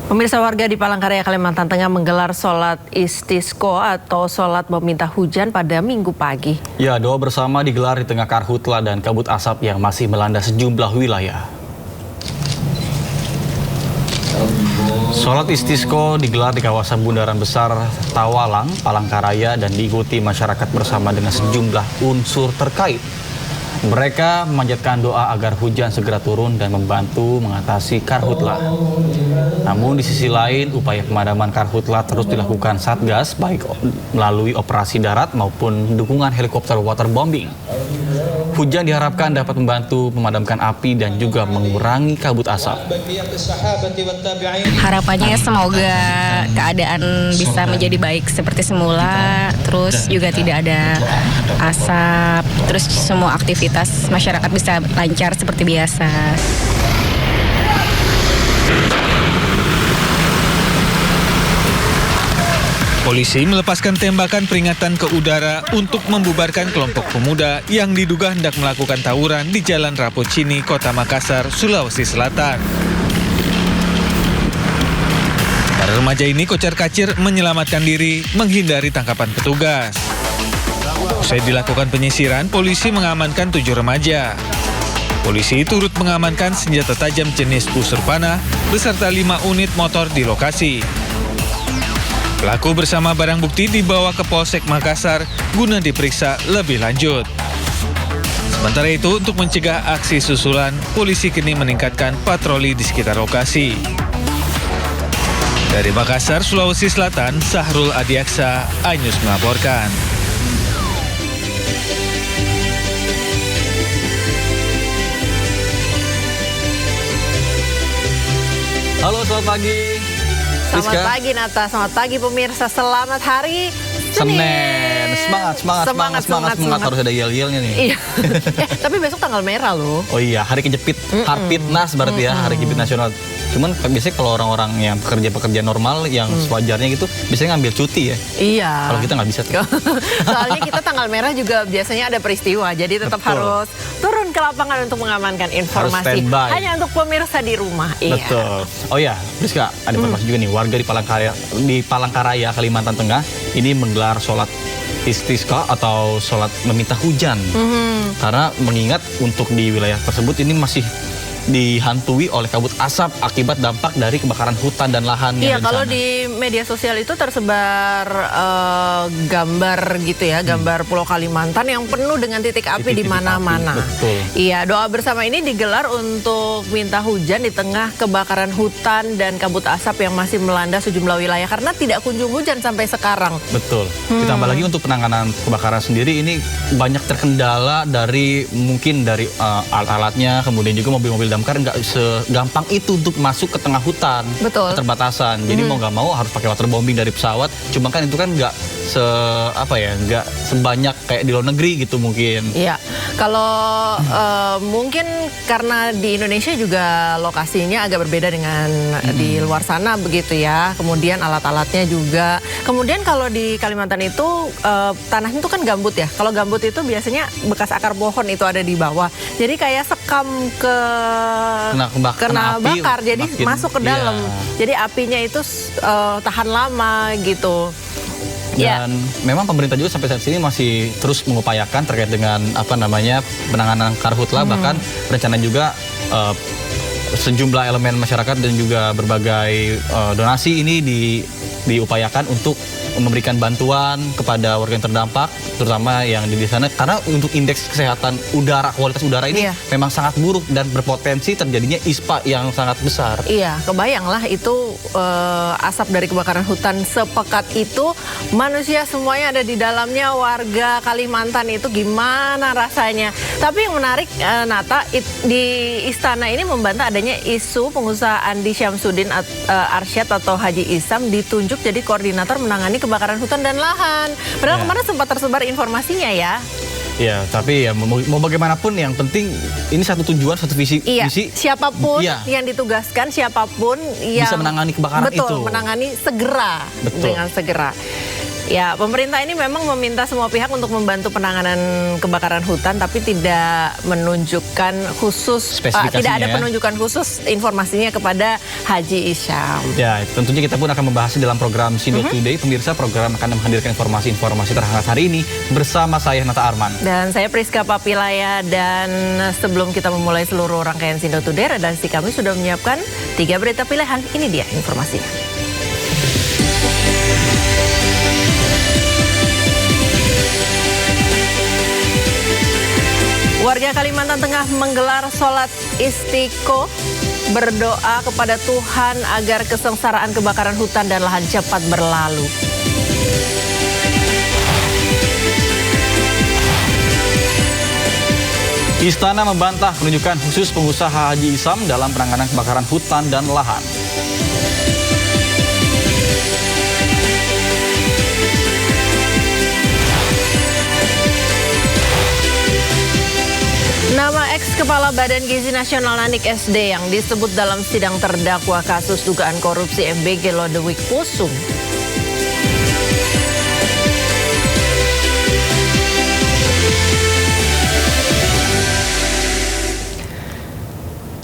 Pemirsa, warga di Palangkaraya, Kalimantan Tengah menggelar sholat istisqo atau sholat meminta hujan pada Minggu pagi. Ya, doa bersama digelar di tengah karhutla dan kabut asap yang masih melanda sejumlah wilayah. Sholat istisqo digelar di kawasan Bundaran Besar Tawalang, Palangkaraya dan diikuti masyarakat bersama dengan sejumlah unsur terkait. Mereka memanjatkan doa agar hujan segera turun dan membantu mengatasi karhutla. Namun di sisi lain, upaya pemadaman karhutla terus dilakukan Satgas, baik melalui operasi darat maupun dukungan helikopter waterbombing. Hujan diharapkan dapat membantu memadamkan api dan juga mengurangi kabut asap. Harapannya semoga keadaan bisa menjadi baik seperti semula, terus juga tidak ada asap, terus semua aktivitas masyarakat bisa lancar seperti biasa. Polisi melepaskan tembakan peringatan ke udara untuk membubarkan kelompok pemuda yang diduga hendak melakukan tawuran di Jalan Rapocini, Kota Makassar, Sulawesi Selatan. Para remaja ini kocar-kacir menyelamatkan diri menghindari tangkapan petugas. Usai dilakukan penyisiran, polisi mengamankan 7 remaja. Polisi turut mengamankan senjata tajam jenis busur panah beserta 5 unit motor di lokasi. Pelaku bersama barang bukti dibawa ke Polsek Makassar guna diperiksa lebih lanjut. Sementara itu, untuk mencegah aksi susulan, polisi kini meningkatkan patroli di sekitar lokasi. Dari Makassar, Sulawesi Selatan, Sahrul Adiaksa, iNews melaporkan. Halo, selamat pagi. Selamat pagi Nata, selamat pagi pemirsa, selamat hari Senin. Semangat, harus ada yel-yelnya nih. Iya. Tapi besok tanggal merah loh. Oh iya, hari kejepit, Harpitnas berarti ya, hari kejepit nasional. Cuman biasanya kalau orang-orang yang pekerja normal yang sewajarnya gitu, biasanya ngambil cuti ya. Iya. Kalau kita nggak bisa tuh. Soalnya kita tanggal merah juga biasanya ada peristiwa, jadi tetap harus turun ke lapangan untuk mengamankan informasi. Hanya untuk pemirsa di rumah. Betul. Oh ya, Rizka, ada informasi juga nih, warga di Palangkaraya, Kalimantan Tengah, ini menggelar sholat istisqa atau sholat meminta hujan. Karena mengingat untuk di wilayah tersebut ini masih dihantui oleh kabut asap akibat dampak dari kebakaran hutan dan lahan. Iya, kalau di media sosial itu tersebar gambar gitu ya, gambar Pulau Kalimantan yang penuh dengan titik api di mana-mana. Iya, doa bersama ini digelar untuk minta hujan di tengah kebakaran hutan dan kabut asap yang masih melanda sejumlah wilayah karena tidak kunjung hujan sampai sekarang. Betul. Ditambah lagi untuk penanganan kebakaran sendiri ini banyak terkendala dari mungkin dari alat-alatnya, kemudian juga mobil-mobil damkar nggak segampang itu untuk masuk ke tengah hutan. Betul. Keterbatasan. Jadi mau nggak mau harus pakai waterbombing dari pesawat. Cuma kan itu kan nggak nggak sebanyak kayak di luar negeri gitu mungkin. Iya. Kalau mungkin karena di Indonesia juga lokasinya agak berbeda dengan di luar sana begitu ya. Kemudian alat-alatnya juga. Kemudian kalau di Kalimantan itu tanahnya itu kan gambut ya. Kalau gambut itu biasanya bekas akar pohon itu ada di bawah. Jadi kayak sekam kena bakar, jadi masuk ke dalam. Jadi apinya itu tahan lama gitu. Dan memang pemerintah juga sampai saat ini masih terus mengupayakan terkait dengan penanganan karhutla, bahkan rencana juga sejumlah elemen masyarakat dan juga berbagai donasi ini diupayakan untuk memberikan bantuan kepada warga yang terdampak, terutama yang di sana, karena untuk indeks kesehatan udara, kualitas udara ini memang sangat buruk dan berpotensi terjadinya ISPA yang sangat besar. Iya, kebayanglah itu asap dari kebakaran hutan sepekat itu, manusia semuanya ada di dalamnya, warga Kalimantan itu gimana rasanya. Tapi yang menarik, Nata, di istana ini membantah adanya isu pengusaha Andi Syamsuddin Arsyad atau Haji Isam ditunjuk jadi koordinator menangani kebakaran hutan dan lahan. Padahal kemarin sempat tersebar informasinya ya. Ya, tapi ya mau bagaimanapun yang penting ini satu tujuan, satu visi. Siapapun yang ditugaskan, siapapun yang bisa menangani kebakaran itu. Betul, menangani segera dengan segera. Ya, pemerintah ini memang meminta semua pihak untuk membantu penanganan kebakaran hutan, tapi tidak menunjukkan khusus, Spesifikasinya tidak ada ya. penunjukan khusus informasinya kepada Haji Isyam. Ya, tentunya kita pun akan membahasnya dalam program Sindo Today. Pemirsa, program akan menghadirkan informasi-informasi terhangat hari ini bersama saya Nata Arman. Dan saya Priska Papilaya, dan sebelum kita memulai seluruh rangkaian Sindo Today, redaksi kami sudah menyiapkan 3 berita pilihan. Ini dia informasinya. Warga Kalimantan Tengah menggelar sholat istiqo, berdoa kepada Tuhan agar kesengsaraan kebakaran hutan dan lahan cepat berlalu. Istana membantah penunjukan khusus pengusaha Haji Isyam dalam penanganan kebakaran hutan dan lahan. Nama ex-kepala Badan Gizi Nasional Nanik SD yang disebut dalam sidang terdakwa kasus dugaan korupsi MBG Lodewijk Posum.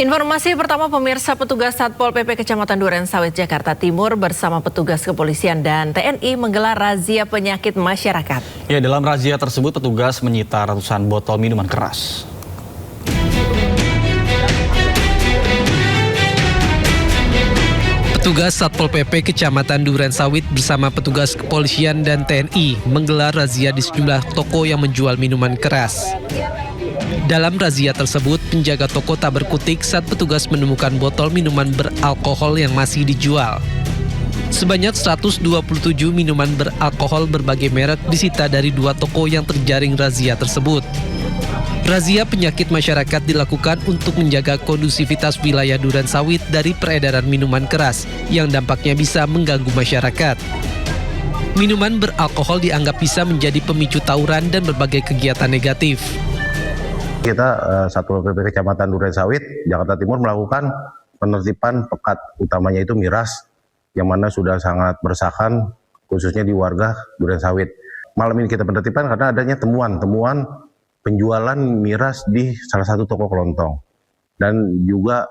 Informasi pertama, pemirsa, petugas Satpol PP Kecamatan Durensawit, Jakarta Timur bersama petugas kepolisian dan TNI menggelar razia penyakit masyarakat. Ya, dalam razia tersebut petugas menyita ratusan botol minuman keras. Petugas Satpol PP Kecamatan Durensawit bersama petugas kepolisian dan TNI menggelar razia di sejumlah toko yang menjual minuman keras. Dalam razia tersebut, penjaga toko tak berkutik saat petugas menemukan botol minuman beralkohol yang masih dijual. Sebanyak 127 minuman beralkohol berbagai merek disita dari 2 toko yang terjaring razia tersebut. Razia penyakit masyarakat dilakukan untuk menjaga kondusivitas wilayah Durensawit dari peredaran minuman keras yang dampaknya bisa mengganggu masyarakat. Minuman beralkohol dianggap bisa menjadi pemicu tawuran dan berbagai kegiatan negatif. Kita Satpol PP Kecamatan Durensawit, Jakarta Timur melakukan penertiban pekat, utamanya itu miras, yang mana sudah sangat meresahkan khususnya di warga Durensawit. Malam ini kita penertiban karena adanya temuan penjualan miras di salah satu toko kelontong, dan juga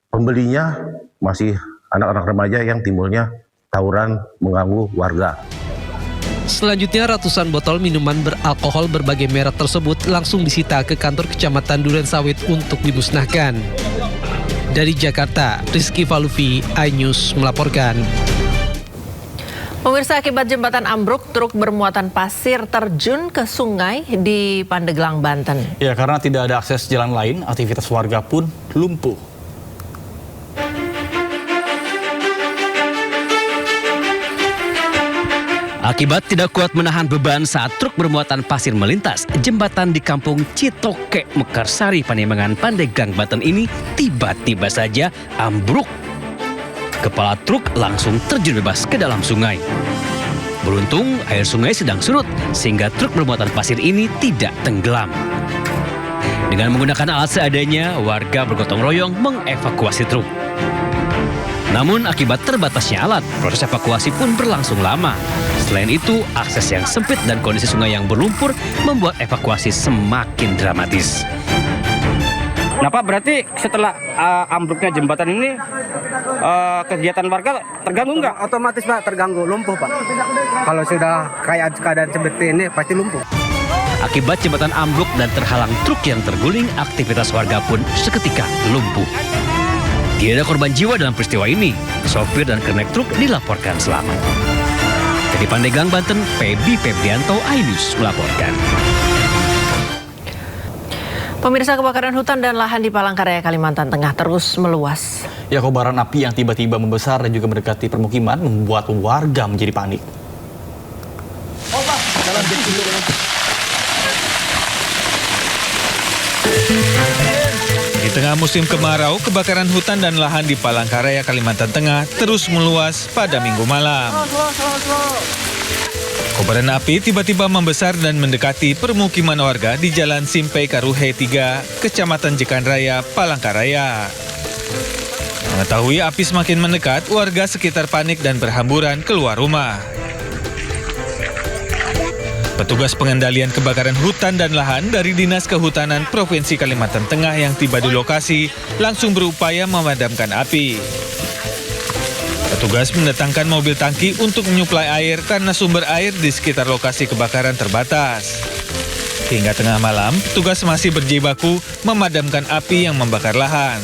pembelinya masih anak-anak remaja yang timbulnya tawuran mengganggu warga. Selanjutnya, ratusan botol minuman beralkohol berbagai merek tersebut langsung disita ke kantor Kecamatan Durensawit untuk dimusnahkan. Dari Jakarta, Rizky Falufi, iNews melaporkan. Pemirsa, akibat jembatan ambruk, truk bermuatan pasir terjun ke sungai di Pandeglang, Banten. Ya, karena tidak ada akses jalan lain, aktivitas warga pun lumpuh. Akibat tidak kuat menahan beban saat truk bermuatan pasir melintas, jembatan di kampung Citoke, Mekarsari, Panembahan, Pandeglang, Banten ini tiba-tiba saja ambruk. Kepala truk langsung terjun bebas ke dalam sungai. Beruntung air sungai sedang surut sehingga truk bermuatan pasir ini tidak tenggelam. Dengan menggunakan alat seadanya, warga bergotong royong mengevakuasi truk. Namun akibat terbatasnya alat, proses evakuasi pun berlangsung lama. Selain itu, akses yang sempit dan kondisi sungai yang berlumpur membuat evakuasi semakin dramatis. Nah Pak, berarti setelah ambruknya jembatan ini, kegiatan warga terganggu nggak? Otomatis Pak, terganggu, lumpuh Pak. Kalau sudah kayak keadaan seperti ini, pasti lumpuh. Akibat jembatan ambruk dan terhalang truk yang terguling, aktivitas warga pun seketika lumpuh. Tidak ada korban jiwa dalam peristiwa ini. Sopir dan kernet truk dilaporkan selamat. Dari Pandeglang, Banten, Feby Febrianto, iNews melaporkan. Pemirsa, kebakaran hutan dan lahan di Palangkaraya, Kalimantan Tengah terus meluas. Ya, kobaran api yang tiba-tiba membesar dan juga mendekati permukiman membuat warga menjadi panik. Di tengah musim kemarau, kebakaran hutan dan lahan di Palangkaraya, Kalimantan Tengah terus meluas pada Minggu malam. Kobaran api tiba-tiba membesar dan mendekati permukiman warga di Jalan Simpei Karuhe 3, Kecamatan Jekan Raya, Palangkaraya. Mengetahui api semakin mendekat, warga sekitar panik dan berhamburan keluar rumah. Petugas pengendalian kebakaran hutan dan lahan dari Dinas Kehutanan Provinsi Kalimantan Tengah yang tiba di lokasi langsung berupaya memadamkan api. Petugas mendatangkan mobil tangki untuk menyuplai air karena sumber air di sekitar lokasi kebakaran terbatas. Hingga tengah malam, petugas masih berjibaku memadamkan api yang membakar lahan.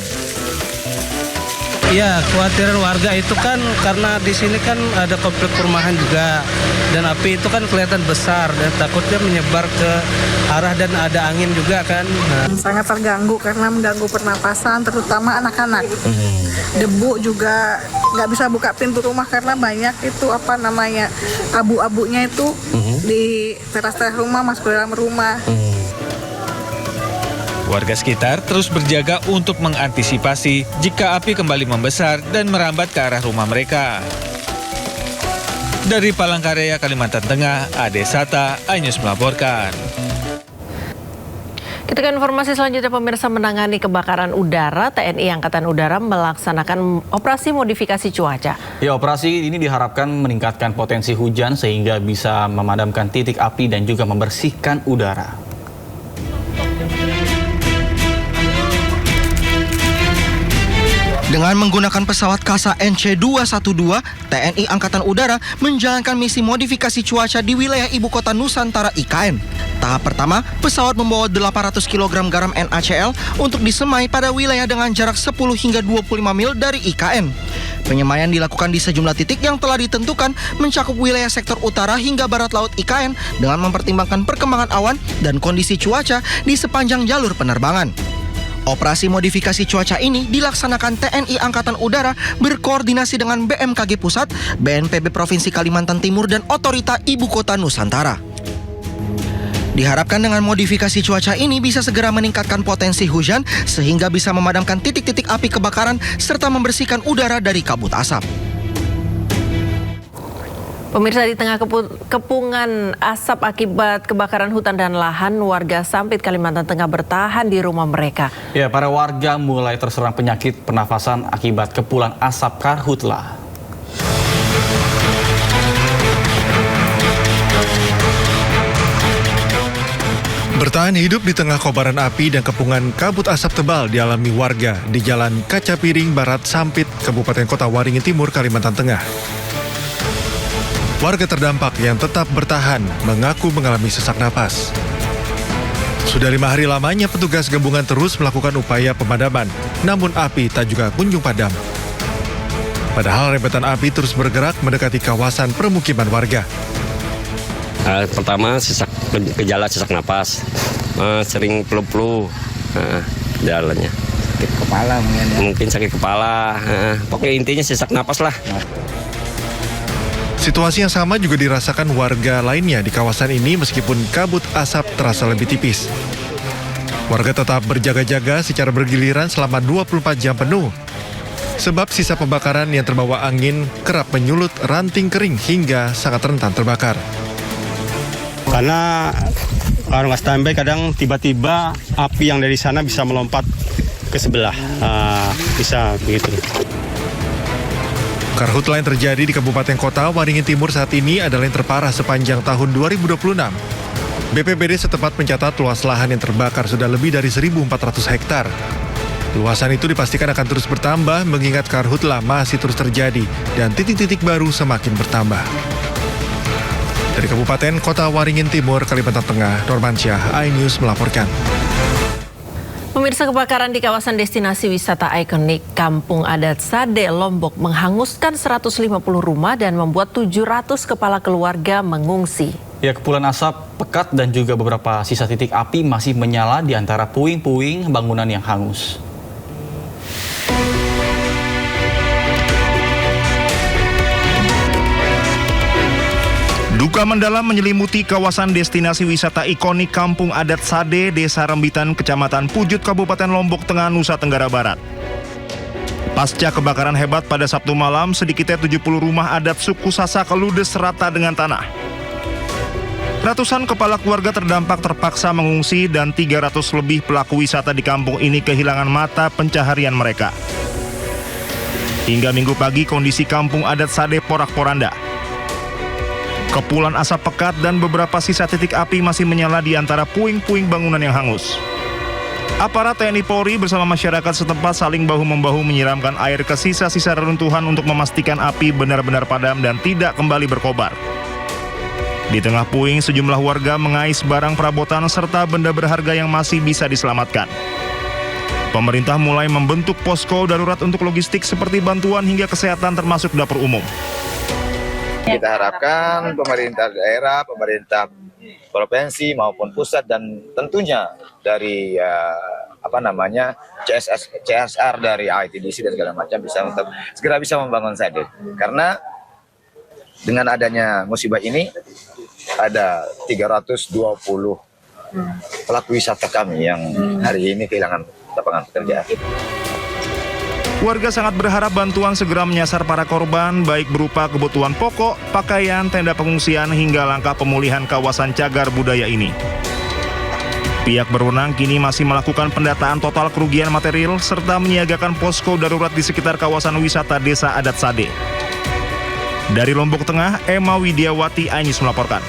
Iya, kekhawatiran warga itu kan karena di sini kan ada komplek perumahan juga dan api itu kan kelihatan besar dan takutnya menyebar ke arah dan ada angin juga kan. Sangat terganggu karena mengganggu pernapasan terutama anak-anak. Debu juga nggak bisa buka pintu rumah karena banyak itu abu-abunya itu di teras-teras rumah masuk ke dalam rumah. Warga sekitar terus berjaga untuk mengantisipasi jika api kembali membesar dan merambat ke arah rumah mereka. Dari Palangkaraya, Kalimantan Tengah, Ade Sata, iNews melaporkan. Kita ke informasi selanjutnya, pemirsa. Menangani kebakaran udara, TNI Angkatan Udara melaksanakan operasi modifikasi cuaca. Ya, operasi ini diharapkan meningkatkan potensi hujan sehingga bisa memadamkan titik api dan juga membersihkan udara. Dengan menggunakan pesawat Kasa NC-212, TNI Angkatan Udara menjalankan misi modifikasi cuaca di wilayah Ibu Kota Nusantara IKN. Tahap pertama, pesawat membawa 800 kg garam NaCl untuk disemai pada wilayah dengan jarak 10 hingga 25 mil dari IKN. Penyemaian dilakukan di sejumlah titik yang telah ditentukan mencakup wilayah sektor utara hingga barat laut IKN dengan mempertimbangkan perkembangan awan dan kondisi cuaca di sepanjang jalur penerbangan. Operasi modifikasi cuaca ini dilaksanakan TNI Angkatan Udara berkoordinasi dengan BMKG Pusat, BNPB Provinsi Kalimantan Timur, dan Otorita Ibu Kota Nusantara. Diharapkan dengan modifikasi cuaca ini bisa segera meningkatkan potensi hujan sehingga bisa memadamkan titik-titik api kebakaran serta membersihkan udara dari kabut asap. Pemirsa, di tengah kepungan asap akibat kebakaran hutan dan lahan, warga Sampit, Kalimantan Tengah bertahan di rumah mereka. Ya, para warga mulai terserang penyakit pernafasan akibat kepulan asap karhutla. Bertahan hidup di tengah kobaran api dan kepungan kabut asap tebal dialami warga di Jalan Kaca Piring Barat Sampit, Kabupaten Kota Waringin Timur, Kalimantan Tengah. Warga terdampak yang tetap bertahan mengaku mengalami sesak napas. Sudah 5 hari lamanya petugas gabungan terus melakukan upaya pemadaman, namun api tak juga kunjung padam. Padahal rentetan api terus bergerak mendekati kawasan permukiman warga. Pertama, gejala sesak napas, sering flu-flu jalannya. Sakit kepala mungkin sakit kepala, pokoknya intinya sesak napas lah. Situasi yang sama juga dirasakan warga lainnya di kawasan ini meskipun kabut asap terasa lebih tipis. Warga tetap berjaga-jaga secara bergiliran selama 24 jam penuh. Sebab sisa pembakaran yang terbawa angin kerap menyulut ranting kering hingga sangat rentan terbakar. Karena kalau nggak standby kadang tiba-tiba api yang dari sana bisa melompat ke sebelah, bisa begitu. Karhutla yang terjadi di Kabupaten Kota Waringin Timur saat ini adalah yang terparah sepanjang tahun 2026. BPBD setempat mencatat luas lahan yang terbakar sudah lebih dari 1.400 hektar. Luasan itu dipastikan akan terus bertambah mengingat karhutla masih terus terjadi dan titik-titik baru semakin bertambah. Dari Kabupaten Kota Waringin Timur, Kalimantan Tengah, Normansyah, iNews melaporkan. Pemirsa, kebakaran di kawasan destinasi wisata ikonik Kampung Adat Sade, Lombok menghanguskan 150 rumah dan membuat 700 kepala keluarga mengungsi. Ya, kepulan asap pekat dan juga beberapa sisa titik api masih menyala di antara puing-puing bangunan yang hangus. Duka mendalam menyelimuti kawasan destinasi wisata ikonik Kampung Adat Sade, Desa Rembitan, Kecamatan Pujut, Kabupaten Lombok Tengah, Nusa Tenggara Barat. Pasca kebakaran hebat pada Sabtu malam, sedikitnya 70 rumah adat suku Sasak ludes rata dengan tanah. Ratusan kepala keluarga terdampak terpaksa mengungsi dan 300 lebih pelaku wisata di kampung ini kehilangan mata pencaharian mereka. Hingga Minggu pagi kondisi kampung adat Sade porak-poranda. Kepulan asap pekat dan beberapa sisa titik api masih menyala di antara puing-puing bangunan yang hangus. Aparat TNI Polri bersama masyarakat setempat saling bahu-membahu menyiramkan air ke sisa-sisa reruntuhan untuk memastikan api benar-benar padam dan tidak kembali berkobar. Di tengah puing, sejumlah warga mengais barang perabotan serta benda berharga yang masih bisa diselamatkan. Pemerintah mulai membentuk posko darurat untuk logistik seperti bantuan hingga kesehatan termasuk dapur umum. Kita harapkan pemerintah daerah, pemerintah provinsi maupun pusat dan tentunya dari CSR dari ITDC dan segala macam bisa untuk segera bisa membangun Sade. Karena dengan adanya musibah ini ada 320 pelaku wisata kami yang hari ini kehilangan lapangan pekerjaan. Warga sangat berharap bantuan segera menyasar para korban, baik berupa kebutuhan pokok, pakaian, tenda pengungsian, hingga langkah pemulihan kawasan cagar budaya ini. Pihak berwenang kini masih melakukan pendataan total kerugian material, serta menyiagakan posko darurat di sekitar kawasan wisata Desa Adat Sade. Dari Lombok Tengah, Emma Widiawati, iNews melaporkan.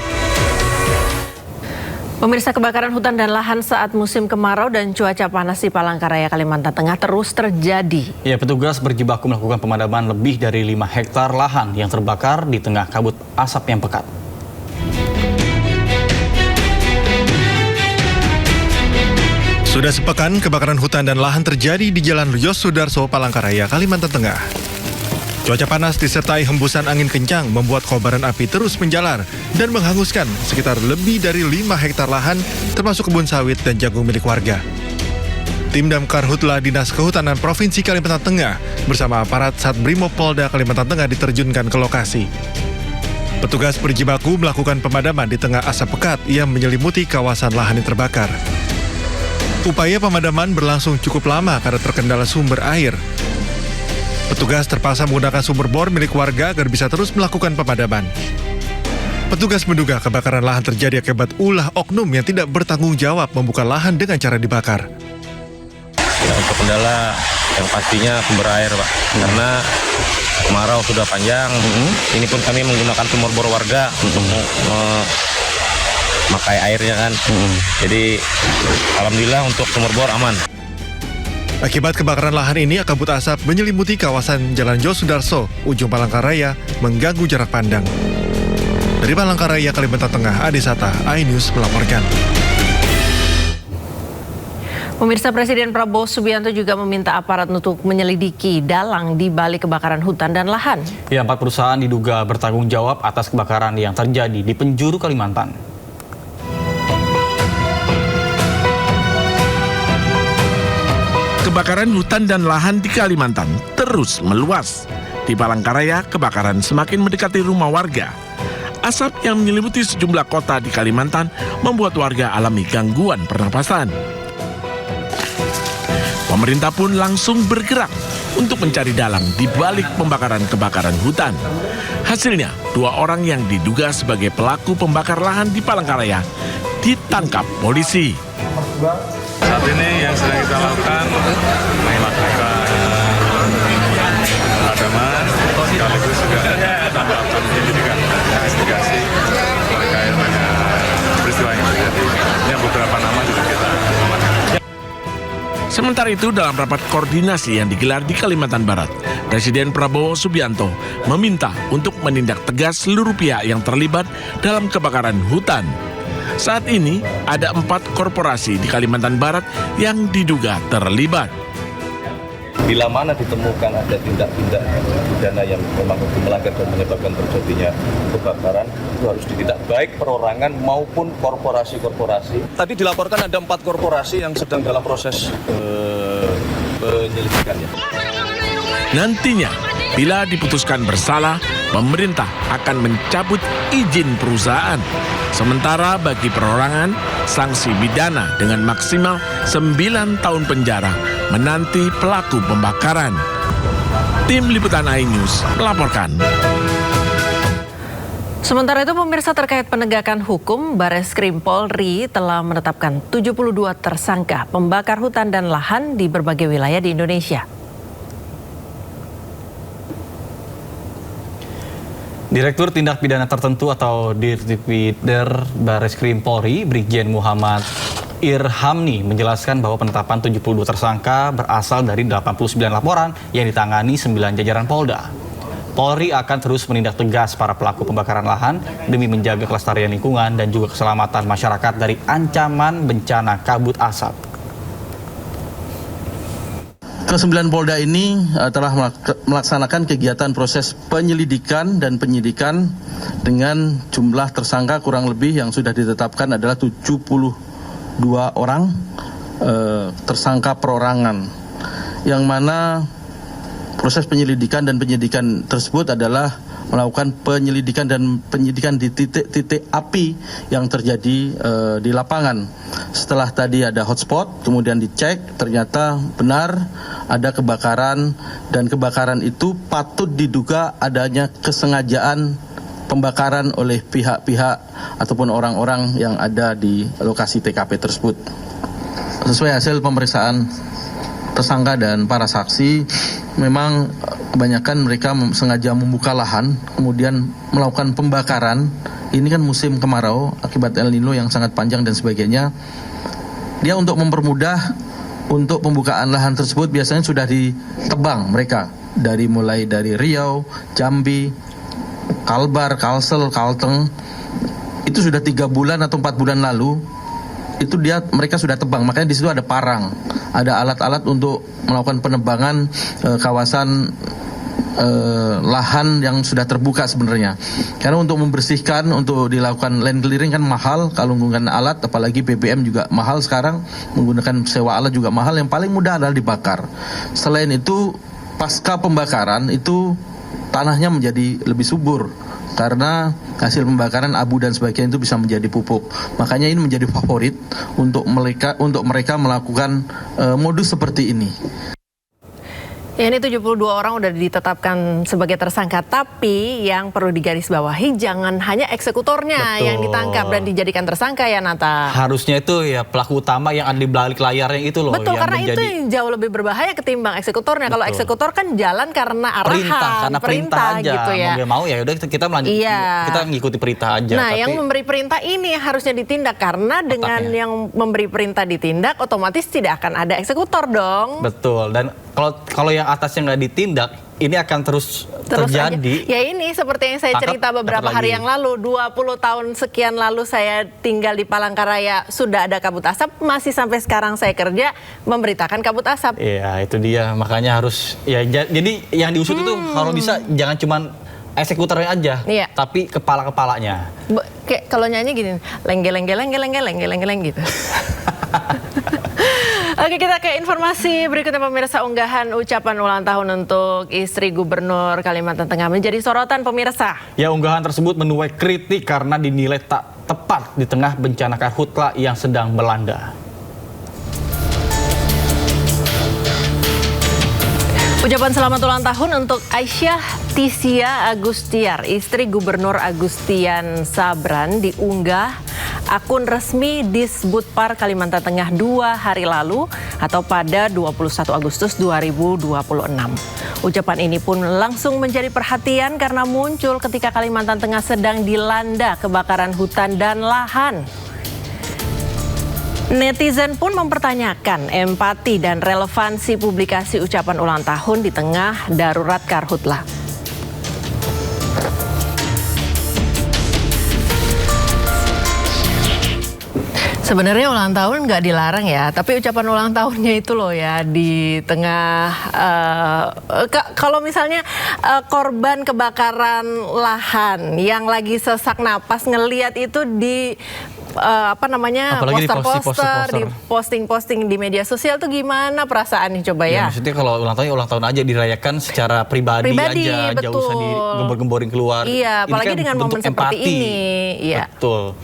Pemirsa, kebakaran hutan dan lahan saat musim kemarau dan cuaca panas di Palangkaraya, Kalimantan Tengah terus terjadi. Ya, petugas berjibaku melakukan pemadaman lebih dari 5 hektar lahan yang terbakar di tengah kabut asap yang pekat. Sudah sepekan kebakaran hutan dan lahan terjadi di Jalan Yosudarso, Palangkaraya, Kalimantan Tengah. Cuaca panas disertai hembusan angin kencang membuat kobaran api terus menjalar dan menghanguskan sekitar lebih dari 5 hektar lahan termasuk kebun sawit dan jagung milik warga. Tim Damkar Hutla Dinas Kehutanan Provinsi Kalimantan Tengah bersama aparat Satbrimob Polda Kalimantan Tengah diterjunkan ke lokasi. Petugas berjibaku melakukan pemadaman di tengah asap pekat yang menyelimuti kawasan lahan yang terbakar. Upaya pemadaman berlangsung cukup lama karena terkendala sumber air. Petugas terpaksa menggunakan sumber bor milik warga agar bisa terus melakukan pemadaman. Petugas menduga kebakaran lahan terjadi akibat ulah oknum yang tidak bertanggung jawab membuka lahan dengan cara dibakar. Ya, untuk kendala yang pastinya sumber air, Pak. Karena kemarau sudah panjang. Ini pun kami menggunakan sumber bor warga untuk memakai airnya kan. Jadi alhamdulillah untuk sumber bor aman. Akibat kebakaran lahan ini, kabut asap menyelimuti kawasan Jalan Yosudarso, ujung Palangkaraya, mengganggu jarak pandang. Dari Palangkaraya, Kalimantan Tengah, Ade Sata, iNews melaporkan. Pemirsa, Presiden Prabowo Subianto juga meminta aparat untuk menyelidiki dalang di balik kebakaran hutan dan lahan. Ya, 4 perusahaan diduga bertanggung jawab atas kebakaran yang terjadi di penjuru Kalimantan. Kebakaran hutan dan lahan di Kalimantan terus meluas. Di Palangkaraya, kebakaran semakin mendekati rumah warga. Asap yang menyelimuti sejumlah kota di Kalimantan membuat warga alami gangguan pernapasan. Pemerintah pun langsung bergerak untuk mencari dalang di balik pembakaran kebakaran hutan. Hasilnya, 2 orang yang diduga sebagai pelaku pembakar lahan di Palangkaraya ditangkap polisi. Saat ini yang sedang kita lakukan melakukan pemadaman sekaligus juga melakukan penyelidikan investigasi terkait dengan peristiwa yang terjadi. Ini beberapa nama juga kita amankan. Sementara itu, dalam rapat koordinasi yang digelar di Kalimantan Barat, Presiden Prabowo Subianto meminta untuk menindak tegas seluruh pihak yang terlibat dalam kebakaran hutan. Saat ini, ada 4 korporasi di Kalimantan Barat yang diduga terlibat. Bila mana ditemukan ada tindak-tindak pidana yang memang melanggar dan menyebabkan terjadinya kebakaran, itu harus ditindak baik perorangan maupun korporasi-korporasi. Tadi dilaporkan ada 4 korporasi yang sedang dalam proses penyelidikannya. Nantinya, bila diputuskan bersalah, pemerintah akan mencabut izin perusahaan. Sementara bagi perorangan, sanksi pidana dengan maksimal 9 tahun penjara menanti pelaku pembakaran. Tim Liputan iNews melaporkan. Sementara itu, pemirsa, terkait penegakan hukum, Bareskrim Polri telah menetapkan 72 tersangka pembakar hutan dan lahan di berbagai wilayah di Indonesia. Direktur Tindak Pidana Tertentu atau Dirtipidder Barreskrim Polri, Brigjen Muhammad Irhamni menjelaskan bahwa penetapan 72 tersangka berasal dari 89 laporan yang ditangani 9 jajaran Polda. Polri akan terus menindak tegas para pelaku pembakaran lahan demi menjaga kelestarian lingkungan dan juga keselamatan masyarakat dari ancaman bencana kabut asap. Ke-9 Polda ini telah melaksanakan kegiatan proses penyelidikan dan penyidikan dengan jumlah tersangka kurang lebih yang sudah ditetapkan adalah 72 orang tersangka perorangan, yang mana proses penyelidikan dan penyidikan tersebut adalah melakukan penyelidikan dan penyidikan di titik-titik api yang terjadi di lapangan. Setelah tadi ada hotspot, kemudian dicek, ternyata benar ada kebakaran, dan kebakaran itu patut diduga adanya kesengajaan pembakaran oleh pihak-pihak ataupun orang-orang yang ada di lokasi TKP tersebut. Sesuai hasil pemeriksaan tersangka dan para saksi, memang kebanyakan mereka sengaja membuka lahan, kemudian melakukan pembakaran. Ini kan musim kemarau akibat El Nino yang sangat panjang dan sebagainya. Dia untuk mempermudah untuk pembukaan lahan tersebut biasanya sudah ditebang mereka mulai dari Riau, Jambi, Kalbar, Kalsel, Kalteng. Itu sudah 3 bulan atau 4 bulan lalu. Itu mereka sudah tebang, makanya di situ ada parang, ada alat-alat untuk melakukan penebangan kawasan lahan yang sudah terbuka sebenarnya. Karena untuk membersihkan, untuk dilakukan land clearing kan mahal kalau menggunakan alat, apalagi BBM juga mahal sekarang, menggunakan sewa alat juga mahal. Yang paling mudah adalah dibakar. Selain itu, pasca pembakaran itu tanahnya menjadi lebih subur karena hasil pembakaran abu dan sebagainya itu bisa menjadi pupuk. Makanya ini menjadi favorit untuk mereka melakukan modus seperti ini. Ya, ini 72 orang udah ditetapkan sebagai tersangka, tapi yang perlu digarisbawahi jangan hanya eksekutornya yang ditangkap dan dijadikan tersangka ya, Nata. Harusnya itu ya pelaku utama yang ada di balik layarnya itu loh. Betul, yang karena itu yang jauh lebih berbahaya ketimbang eksekutornya. Kalau eksekutor kan jalan karena arahan, perintah aja. Gitu ya. Mau ya udah kita melanjut, kita ngikuti perintah aja. Nah, tapi yang memberi perintah ini harusnya ditindak, karena dengan yang memberi perintah ditindak, otomatis tidak akan ada eksekutor dong. Betul, dan kalau yang atasnya nggak ditindak, ini akan terus terjadi. Ya ini seperti yang saya cerita beberapa hari yang lalu, 20 tahun sekian lalu saya tinggal di Palangkaraya, sudah ada kabut asap, masih sampai sekarang saya kerja memberitakan kabut asap. Iya, itu dia, makanya harus ya jadi yang diusut itu kalau bisa jangan cuman eksekutornya aja, tapi kepala-kepalanya. Kayak kalau nyanyi gini, lengge gitu. Oke, kita ke informasi berikutnya, pemirsa. Unggahan ucapan ulang tahun untuk istri Gubernur Kalimantan Tengah menjadi sorotan pemirsa. Ya, unggahan tersebut menuai kritik karena dinilai tak tepat di tengah bencana karhutla yang sedang melanda. Ucapan selamat ulang tahun untuk Aisyah Tisia Agustiar, istri Gubernur Agustian Sabran, diunggah akun resmi Disbudpar Kalimantan Tengah 2 hari lalu atau pada 21 Agustus 2026. Ucapan ini pun langsung menjadi perhatian karena muncul ketika Kalimantan Tengah sedang dilanda kebakaran hutan dan lahan. Netizen pun mempertanyakan empati dan relevansi publikasi ucapan ulang tahun di tengah darurat karhutla. Sebenarnya ulang tahun nggak dilarang ya, tapi ucapan ulang tahunnya itu loh ya di tengah kalau misalnya korban kebakaran lahan yang lagi sesak napas ngelihat itu di poster-poster, di posting-posting di media sosial tuh gimana perasaannya coba ya? Maksudnya kalau ulang tahun aja dirayakan secara pribadi aja, jauh usah digembor-gemborin keluar. Iya, apalagi kan dengan momen seperti ini. Iya. Betul.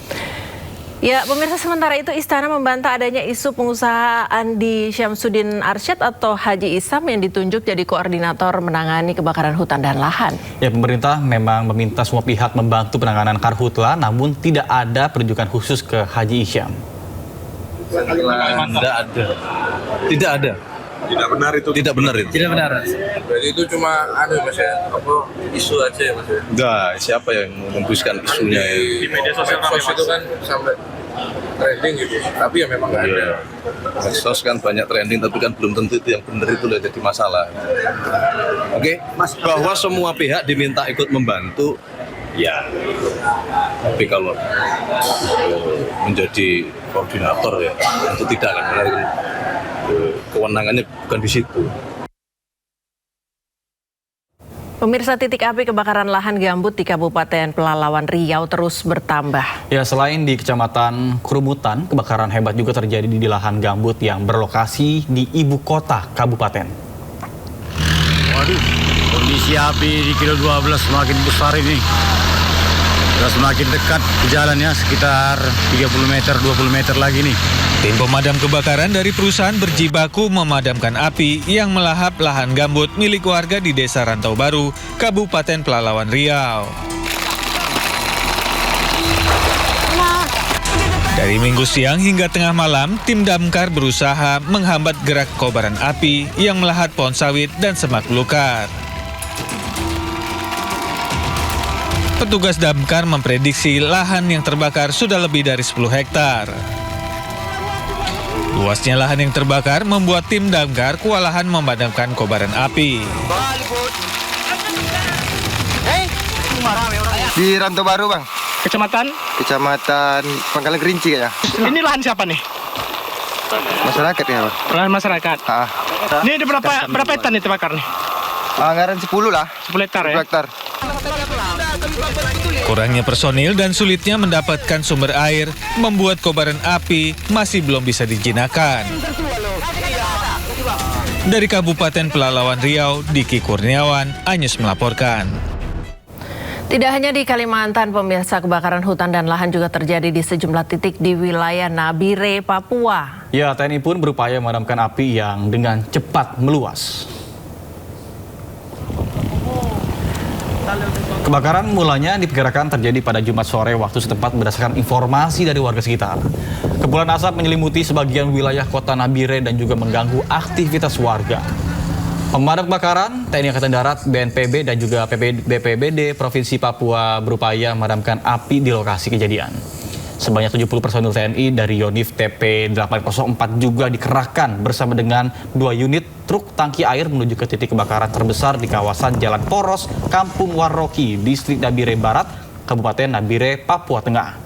Ya, pemirsa, sementara itu Istana membantah adanya isu pengusaha Andi Syamsuddin Arsyad atau Haji Isam yang ditunjuk jadi koordinator menangani kebakaran hutan dan lahan. Ya, pemerintah memang meminta semua pihak membantu penanganan karhutla, namun tidak ada penunjukan khusus ke Haji Isyam. Tidak ada. Tidak benar itu. Tidak benar itu. Tidak benar. Berarti itu cuma Mas ya, isu aja ya Mas ya. Enggak, siapa yang menghembuskan isunya? Di media sosial itu kan sampai trending gitu, tapi ya memang nggak ada. Medsos kan banyak trending, tapi kan belum tentu itu yang benar itu jadi masalah. Oke, bahwa semua pihak diminta ikut membantu, ya. Tapi kalau menjadi koordinator ya, itu tidak kan, karena kewenangannya bukan di situ. Pemirsa, titik api kebakaran lahan gambut di Kabupaten Pelalawan Riau terus bertambah. Ya, selain di Kecamatan Kerumutan, kebakaran hebat juga terjadi di lahan gambut yang berlokasi di ibu kota kabupaten. Waduh, kondisi api di kilo 12 semakin besar ini. Sudah semakin dekat ke jalannya, sekitar 30 meter, 20 meter lagi nih. Tim pemadam kebakaran dari perusahaan berjibaku memadamkan api yang melahap lahan gambut milik warga di Desa Rantau Baru, Kabupaten Pelalawan Riau. Dari Minggu siang hingga tengah malam, tim damkar berusaha menghambat gerak kobaran api yang melahap pohon sawit dan semak belukar. Petugas damkar memprediksi lahan yang terbakar sudah lebih dari 10 hektar. Luasnya lahan yang terbakar membuat tim damkar kewalahan memadamkan kobaran api. Di Rantau Baru, Bang. Kecamatan Pangkalan Kerinci kayaknya. Ini lahan siapa nih? Masyarakat ya, Bang. Lahan masyarakat. Ini ada berapa hektar nih terbakar nih? Anggaran 10 lah. 10 hektar ya? 10 hektar. Kurangnya personil dan sulitnya mendapatkan sumber air membuat kobaran api masih belum bisa dijinakan. Dari Kabupaten Pelalawan Riau, Diki Kurniawan, Anyus melaporkan. Tidak hanya di Kalimantan, pemirsa, kebakaran hutan dan lahan juga terjadi di sejumlah titik di wilayah Nabire, Papua. Ya, TNI pun berupaya memadamkan api yang dengan cepat meluas. Kebakaran mulanya diperkirakan terjadi pada Jumat sore waktu setempat berdasarkan informasi dari warga sekitar. Kepulan asap menyelimuti sebagian wilayah kota Nabire dan juga mengganggu aktivitas warga. Pemadam kebakaran, TNI Angkatan Darat, BNPB dan juga BPBD Provinsi Papua berupaya memadamkan api di lokasi kejadian. Sebanyak 70 personil TNI dari Yonif TP804 juga dikerahkan bersama dengan 2 unit truk tangki air menuju ke titik kebakaran terbesar di kawasan Jalan Poros, Kampung Waroki, Distrik Nabire Barat, Kabupaten Nabire, Papua Tengah.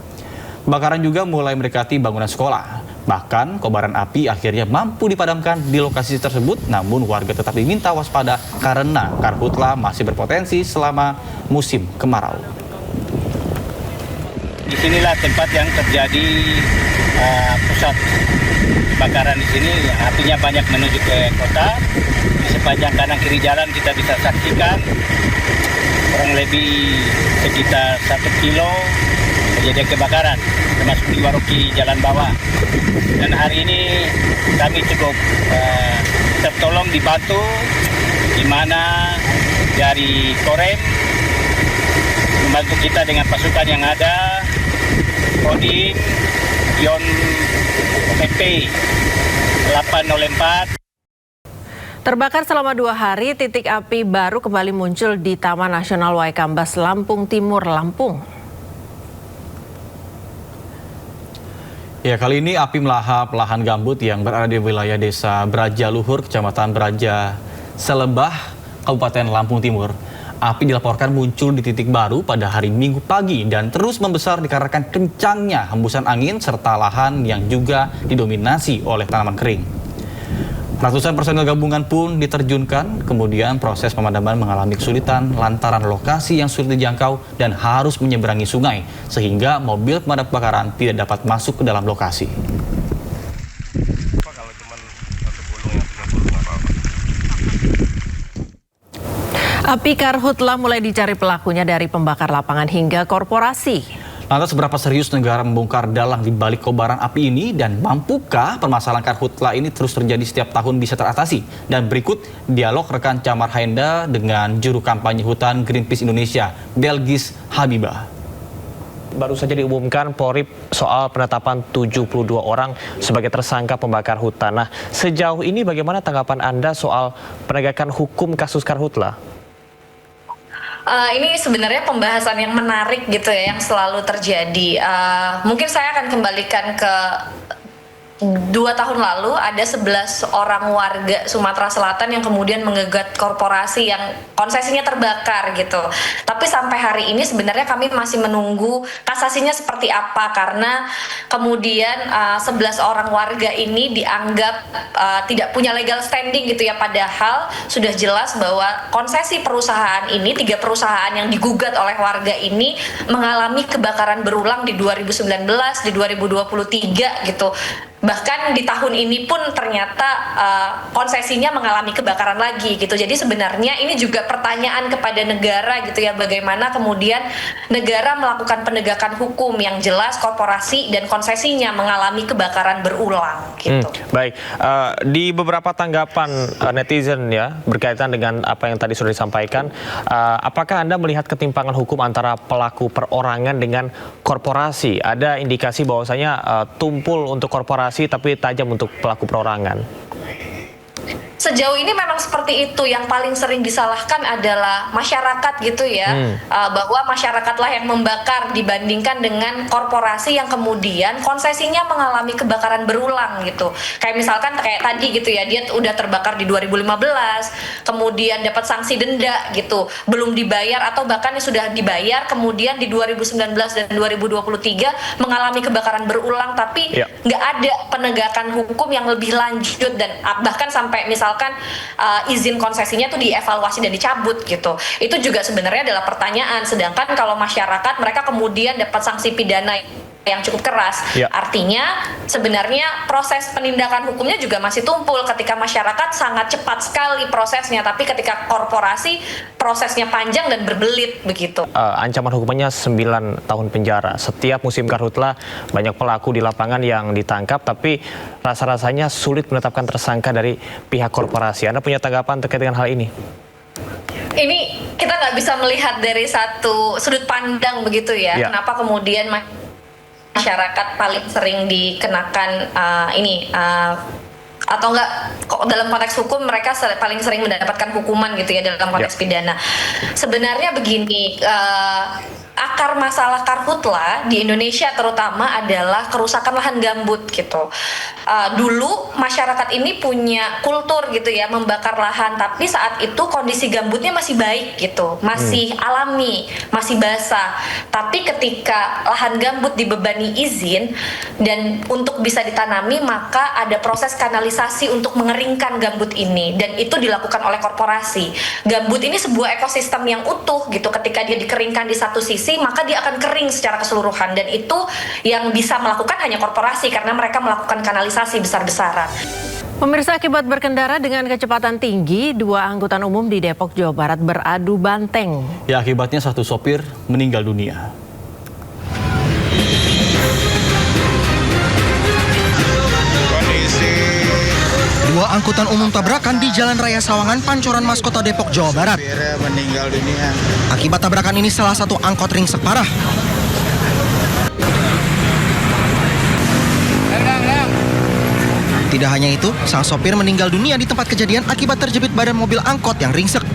Kebakaran juga mulai mendekati bangunan sekolah. Bahkan kobaran api akhirnya mampu dipadamkan di lokasi tersebut, namun warga tetap diminta waspada karena karhutla masih berpotensi selama musim kemarau. Disinilah tempat yang terjadi pusat kebakaran di sini. Apinya banyak menuju ke kota. Di sepanjang kanan kiri jalan kita bisa saksikan kurang lebih sekitar 1 kilo kejadian kebakaran, termasuk di Waroki Jalan Bawah. Dan hari ini kami cukup tertolong dibantu, di mana dari Korem membantu kita dengan pasukan yang ada, Kodim, Yon PP 804. Terbakar selama 2 hari, titik api baru kembali muncul di Taman Nasional Waikambas, Lampung Timur, Lampung. Ya, kali ini api melahap lahan gambut yang berada di wilayah Desa Braja Luhur, Kecamatan Braja Selebah, Kabupaten Lampung Timur. Api dilaporkan muncul di titik baru pada hari Minggu pagi dan terus membesar dikarenakan kencangnya hembusan angin serta lahan yang juga didominasi oleh tanaman kering. Ratusan personel gabungan pun diterjunkan, kemudian proses pemadaman mengalami kesulitan lantaran lokasi yang sulit dijangkau dan harus menyeberangi sungai, sehingga mobil pemadam kebakaran tidak dapat masuk ke dalam lokasi. Api karhutla mulai dicari pelakunya dari pembakar lapangan hingga korporasi. Lantas seberapa serius negara membongkar dalang di balik kobaran api ini dan mampukah permasalahan karhutla ini terus terjadi setiap tahun bisa teratasi? Dan berikut dialog rekan Camar Haenda dengan juru kampanye hutan Greenpeace Indonesia, Belgis Habibah. baru saja diumumkan Polri soal penetapan 72 orang sebagai tersangka pembakar hutan. Nah, sejauh ini bagaimana tanggapan Anda soal penegakan hukum kasus karhutla? Ini sebenarnya pembahasan yang menarik gitu ya, yang selalu terjadi. Mungkin saya akan kembalikan ke 2 tahun lalu ada 11 orang warga Sumatera Selatan yang kemudian menggugat korporasi yang konsesinya terbakar gitu. Tapi sampai hari ini sebenarnya kami masih menunggu kasasinya seperti apa, karena kemudian 11 orang warga ini dianggap tidak punya legal standing gitu ya, padahal sudah jelas bahwa konsesi perusahaan ini, 3 perusahaan yang digugat oleh warga ini mengalami kebakaran berulang di 2019, di 2023 gitu. Bahkan di tahun ini pun ternyata konsesinya mengalami kebakaran lagi gitu. Jadi sebenarnya ini juga pertanyaan kepada negara gitu ya, bagaimana kemudian negara melakukan penegakan hukum yang jelas korporasi dan konsesinya mengalami kebakaran berulang gitu. Baik, di beberapa tanggapan netizen ya berkaitan dengan apa yang tadi sudah disampaikan, apakah Anda melihat ketimpangan hukum antara pelaku perorangan dengan korporasi? Ada indikasi bahwasanya tumpul untuk korporasi tapi tajam untuk pelaku perorangan. Sejauh ini memang seperti itu. Yang paling sering disalahkan adalah masyarakat gitu ya, bahwa masyarakatlah yang membakar dibandingkan dengan korporasi yang kemudian konsesinya mengalami kebakaran berulang gitu. Kayak misalkan kayak tadi gitu ya, dia udah terbakar di 2015, kemudian dapat sanksi denda gitu, belum dibayar atau bahkan sudah dibayar, kemudian di 2019 dan 2023 mengalami kebakaran berulang, tapi nggak ada penegakan hukum yang lebih lanjut dan bahkan sampai misalkan izin konsesinya tuh dievaluasi dan dicabut gitu. Itu juga sebenarnya adalah pertanyaan. Sedangkan kalau masyarakat mereka kemudian dapat sanksi pidana yang cukup keras. Artinya sebenarnya proses penindakan hukumnya juga masih tumpul ketika masyarakat sangat cepat sekali prosesnya, tapi ketika korporasi prosesnya panjang dan berbelit begitu. Ancaman hukumannya 9 tahun penjara. Setiap musim karhutla banyak pelaku di lapangan yang ditangkap, tapi rasa-rasanya sulit menetapkan tersangka dari pihak korporasi. Anda punya tanggapan terkait dengan hal ini? Ini kita nggak bisa melihat dari satu sudut pandang begitu ya. Kenapa kemudian masyarakat paling sering dikenakan atau enggak dalam konteks hukum mereka paling sering mendapatkan hukuman gitu ya dalam konteks pidana. Sebenarnya begini, akar masalah karhutla di Indonesia terutama adalah kerusakan lahan gambut gitu. Dulu masyarakat ini punya kultur gitu ya membakar lahan, tapi saat itu kondisi gambutnya masih baik gitu, masih alami, masih basah. Tapi ketika lahan gambut dibebani izin dan untuk bisa ditanami, maka ada proses kanalisasi untuk mengeringkan gambut ini, dan itu dilakukan oleh korporasi. Gambut ini sebuah ekosistem yang utuh gitu, ketika dia dikeringkan di satu sisi maka dia akan kering secara keseluruhan, dan itu yang bisa melakukan hanya korporasi karena mereka melakukan kanalisasi besar-besaran. Pemirsa, akibat berkendara dengan kecepatan tinggi, 2 angkutan umum di Depok, Jawa Barat beradu banteng. Ya, akibatnya 1 sopir meninggal dunia. Dua angkutan umum tabrakan di Jalan Raya Sawangan, Pancoran Mas, Kota Depok, Jawa Barat. Meninggal dunia. Akibat tabrakan ini salah satu angkot ringsek parah. Tidak hanya itu, sang sopir meninggal dunia di tempat kejadian akibat terjepit badan mobil angkot yang ringsek.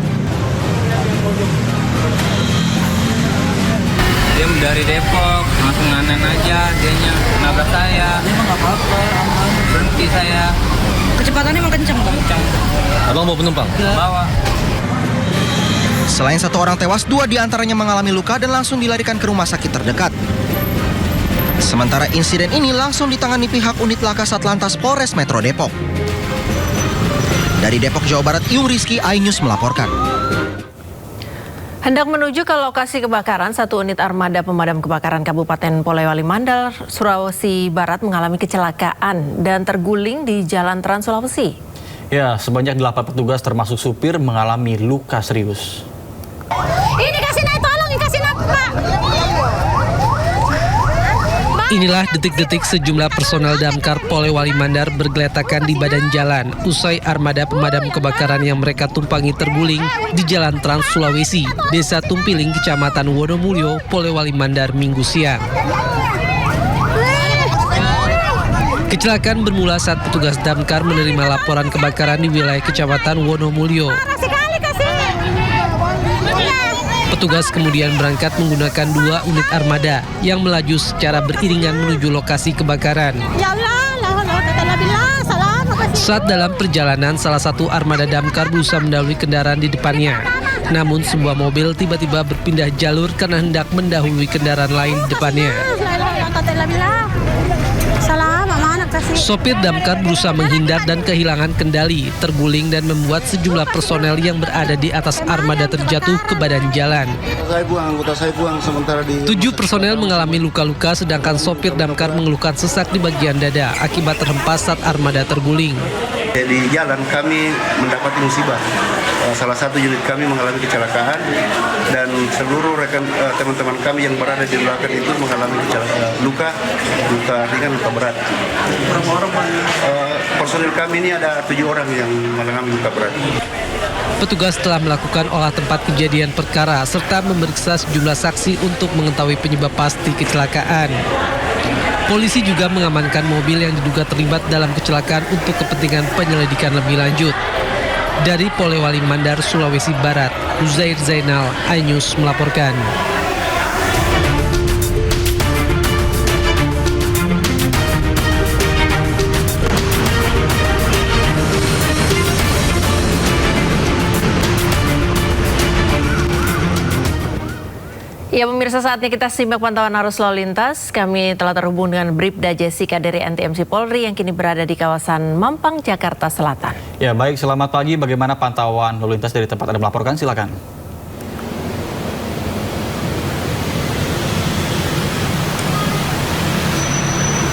Dia dari Depok, langsung nganen aja, dianya nabrak saya. Emang nggak apa-apa, berhenti saya. Kecepatannya emang kenceng, Bang? Kenceng. Abang bawa penumpang? Bawa. Selain 1 orang tewas, 2 diantaranya mengalami luka dan langsung dilarikan ke rumah sakit terdekat. Sementara insiden ini langsung ditangani pihak unit laka Satlantas Polres Metro Depok. Dari Depok, Jawa Barat, Yung Rizky, iNews melaporkan. Hendak menuju ke lokasi kebakaran, 1 unit armada pemadam kebakaran Kabupaten Polewali Mandar, Sulawesi Barat mengalami kecelakaan dan terguling di Jalan Trans Sulawesi. Ya, sebanyak 8 petugas termasuk supir mengalami luka serius. Ini kasih naik, tolong kasih naik, Pak. Inilah detik-detik sejumlah personel damkar Polewali Mandar bergeletakan di badan jalan usai armada pemadam kebakaran yang mereka tumpangi terguling di Jalan Trans Sulawesi, Desa Tumpiling, Kecamatan Wonomulyo, Polewali Mandar, Minggu siang. Kecelakaan bermula saat petugas damkar menerima laporan kebakaran di wilayah Kecamatan Wonomulyo. Petugas kemudian berangkat menggunakan 2 unit armada yang melaju secara beriringan menuju lokasi kebakaran. Saat dalam perjalanan, salah satu armada damkar berusaha mendahului kendaraan di depannya. Namun sebuah mobil tiba-tiba berpindah jalur karena hendak mendahului kendaraan lain di depannya. Sopir damkar berusaha menghindar dan kehilangan kendali, terguling dan membuat sejumlah personel yang berada di atas armada terjatuh ke badan jalan. Anggota saya buang sementara di... 7 personel mengalami luka-luka, sedangkan sopir damkar mengeluhkan sesak di bagian dada akibat terhempas saat armada terguling. Di jalan kami mendapati musibah. Salah satu unit kami mengalami kecelakaan dan seluruh rekan teman-teman kami yang berada di belakang itu mengalami luka ringan, luka berat. Berapa orang? Personil kami ini ada 7 orang yang mengalami luka berat. Petugas telah melakukan olah tempat kejadian perkara serta memeriksa sejumlah saksi untuk mengetahui penyebab pasti kecelakaan. Polisi juga mengamankan mobil yang diduga terlibat dalam kecelakaan untuk kepentingan penyelidikan lebih lanjut. Dari Polewali Mandar, Sulawesi Barat, Uzair Zainal, iNews melaporkan. Ya pemirsa, saatnya kita simak pantauan arus lalu lintas. Kami telah terhubung dengan Bribda Jessica dari NTMC Polri yang kini berada di kawasan Mampang, Jakarta Selatan. Ya baik, selamat pagi. Bagaimana pantauan lalu lintas dari tempat Anda melaporkan? Silakan.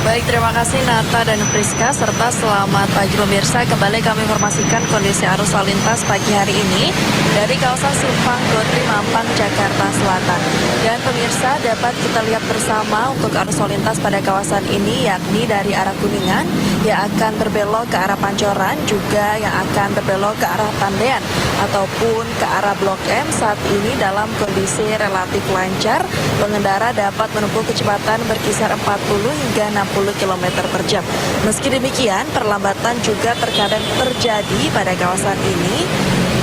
Baik, terima kasih Nata dan Priska, serta selamat pagi pemirsa. Kembali kami informasikan kondisi arus lalu lintas pagi hari ini dari kawasan Simpang Godri, Mampang, Jakarta Selatan. Dan pemirsa, dapat kita lihat bersama untuk arus lalu lintas pada kawasan ini, yakni dari arah Kuningan yang akan berbelok ke arah Pancoran, juga yang akan berbelok ke arah Tandean ataupun ke arah Blok M saat ini dalam kondisi relatif lancar. Pengendara dapat menempuh kecepatan berkisar 40 hingga 60 km per jam. Meski demikian, perlambatan juga terkadang terjadi pada kawasan ini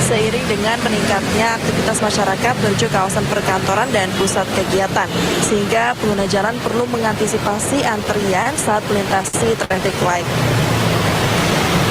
seiring dengan meningkatnya aktivitas masyarakat menuju kawasan perkantoran dan pusat kegiatan, sehingga pengguna jalan perlu mengantisipasi antrian saat melintasi traffic light.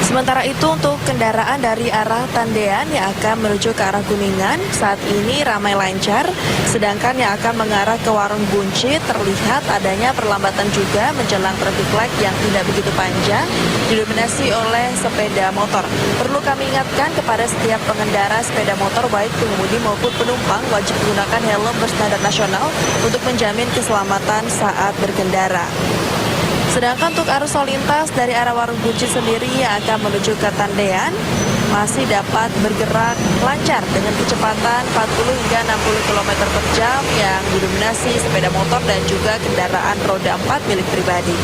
Sementara itu untuk kendaraan dari arah Tandean yang akan menuju ke arah Kuningan saat ini ramai lancar, sedangkan yang akan mengarah ke Warung Bunci terlihat adanya perlambatan juga menjelang traffic light yang tidak begitu panjang didominasi oleh sepeda motor. Perlu kami ingatkan kepada setiap pengendara sepeda motor baik pengemudi maupun penumpang wajib menggunakan helm berstandar nasional untuk menjamin keselamatan saat berkendara. Sedangkan untuk arus lalu lintas dari arah Warung Bunci sendiri yang akan menuju ke Tandean masih dapat bergerak lancar dengan kecepatan 40 hingga 60 km per jam yang didominasi sepeda motor dan juga kendaraan roda 4 milik pribadi.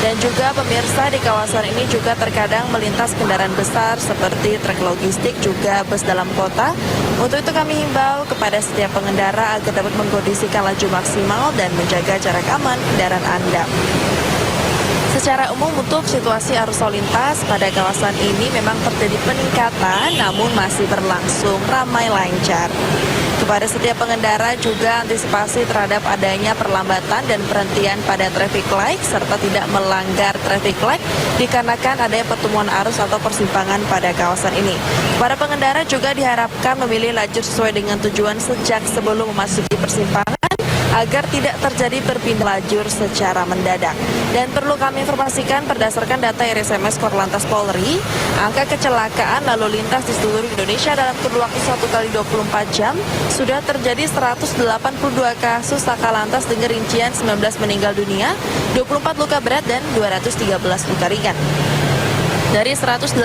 Dan juga pemirsa, di kawasan ini juga terkadang melintas kendaraan besar seperti truk logistik juga bus dalam kota. Untuk itu kami himbau kepada setiap pengendara agar dapat mengkondisikan laju maksimal dan menjaga jarak aman kendaraan Anda. Secara umum untuk situasi arus lalu lintas pada kawasan ini memang terjadi peningkatan namun masih berlangsung ramai lancar. Kepada setiap pengendara juga antisipasi terhadap adanya perlambatan dan perhentian pada traffic light serta tidak melanggar traffic light dikarenakan adanya pertemuan arus atau persimpangan pada kawasan ini. Para pengendara juga diharapkan memilih lajur sesuai dengan tujuan sejak sebelum memasuki persimpangan agar tidak terjadi berpindah lajur secara mendadak. Dan perlu kami informasikan berdasarkan data RSMS Korlantas Polri, angka kecelakaan lalu lintas di seluruh Indonesia dalam kurun waktu 1x24 jam sudah terjadi 182 kasus laka lantas dengan rincian 19 meninggal dunia, 24 luka berat dan 213 luka ringan. Dari 183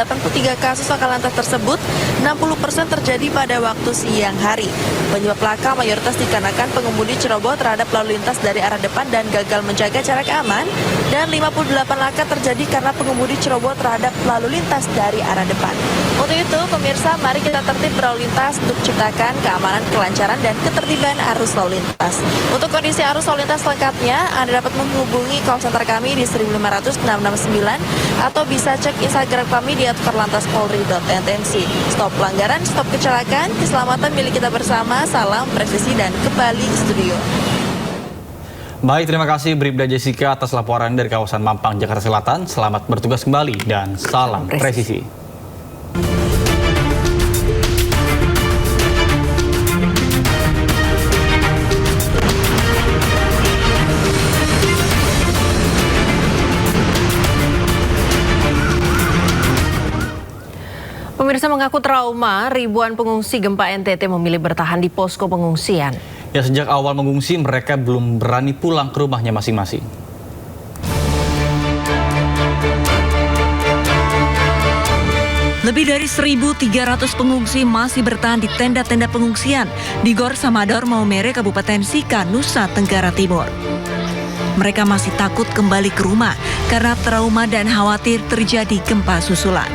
kasus laka lantas tersebut, 60% terjadi pada waktu siang hari. Penyebab laka mayoritas dikarenakan pengemudi ceroboh terhadap lalu lintas dari arah depan dan gagal menjaga jarak aman, dan 58 laka terjadi karena pengemudi ceroboh terhadap lalu lintas dari arah depan. Untuk itu, pemirsa, mari kita tertib berlalu lintas untuk ciptakan keamanan, kelancaran, dan ketertiban arus lalu lintas. Untuk kondisi arus lalu lintas lengkapnya, Anda dapat menghubungi call center kami di 1500669 atau bisa cek Instagram kami di @korlantaspolri.ntmc. Stop pelanggaran, stop kecelakaan, keselamatan milik kita bersama. Salam presisi dan kembali ke studio. Baik, terima kasih Bribda Jessica atas laporan dari kawasan Mampang, Jakarta Selatan. Selamat bertugas kembali dan salam presisi. Pemirsa mengaku trauma, ribuan pengungsi gempa NTT memilih bertahan di posko pengungsian. Ya, sejak awal mengungsi, mereka belum berani pulang ke rumahnya masing-masing. Lebih dari 1.300 pengungsi masih bertahan di tenda-tenda pengungsian di Gor Samador, Maumere, Kabupaten Sika, Nusa Tenggara Timur. Mereka masih takut kembali ke rumah karena trauma dan khawatir terjadi gempa susulan.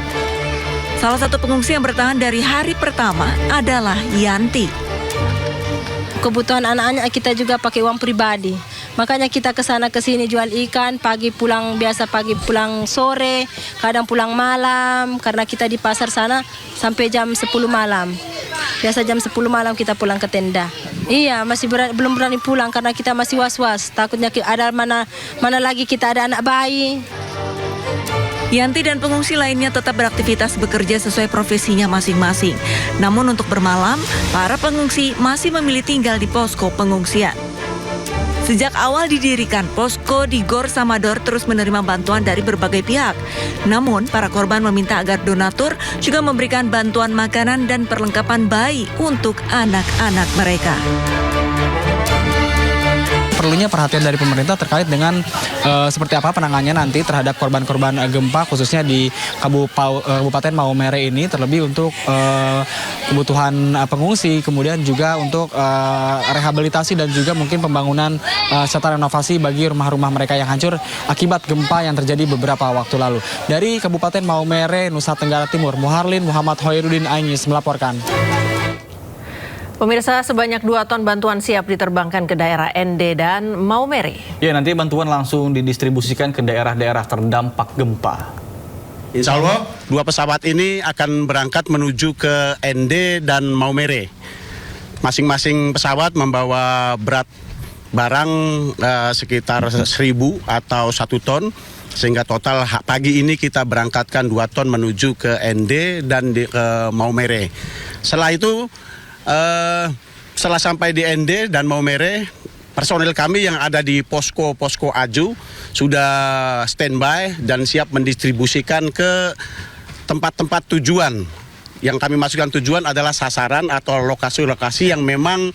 Salah satu pengungsi yang bertahan dari hari pertama adalah Yanti. Kebutuhan anak-anak kita juga pakai uang pribadi. Makanya kita ke sana ke sini jual ikan, pagi pulang, biasa pagi pulang sore, kadang pulang malam karena kita di pasar sana sampai jam 10 malam. Biasa jam 10 malam kita pulang ke tenda. Iya, belum berani pulang karena kita masih was-was. Takutnya ada mana lagi kita ada anak bayi. Yanti dan pengungsi lainnya tetap beraktivitas bekerja sesuai profesinya masing-masing. Namun untuk bermalam, para pengungsi masih memilih tinggal di posko pengungsian. Sejak awal didirikan, posko di Gor Samador terus menerima bantuan dari berbagai pihak. Namun, para korban meminta agar donatur juga memberikan bantuan makanan dan perlengkapan bayi untuk anak-anak mereka. Perlunya perhatian dari pemerintah terkait dengan seperti apa penanganannya nanti terhadap korban-korban gempa khususnya di Kabupaten Maumere ini, terlebih untuk kebutuhan pengungsi, kemudian juga untuk rehabilitasi dan juga mungkin pembangunan serta renovasi bagi rumah-rumah mereka yang hancur akibat gempa yang terjadi beberapa waktu lalu. Dari Kabupaten Maumere, Nusa Tenggara Timur, Muharlin Muhammad Hoirudin Ainys melaporkan. Pemirsa, sebanyak 2 ton bantuan siap diterbangkan ke daerah ND dan Maumere. Ya, nanti bantuan langsung didistribusikan ke daerah-daerah terdampak gempa. Insya Allah 2 pesawat ini akan berangkat menuju ke ND dan Maumere. Masing-masing pesawat membawa berat barang sekitar 1.000 atau 1 ton. Sehingga total pagi ini kita berangkatkan 2 ton menuju ke ND dan ke Maumere. Setelah itu, setelah sampai di ND dan Maumere, personel kami yang ada di posko Aju sudah standby dan siap mendistribusikan ke tempat-tempat tujuan. Yang kami masukkan tujuan adalah sasaran atau lokasi-lokasi yang memang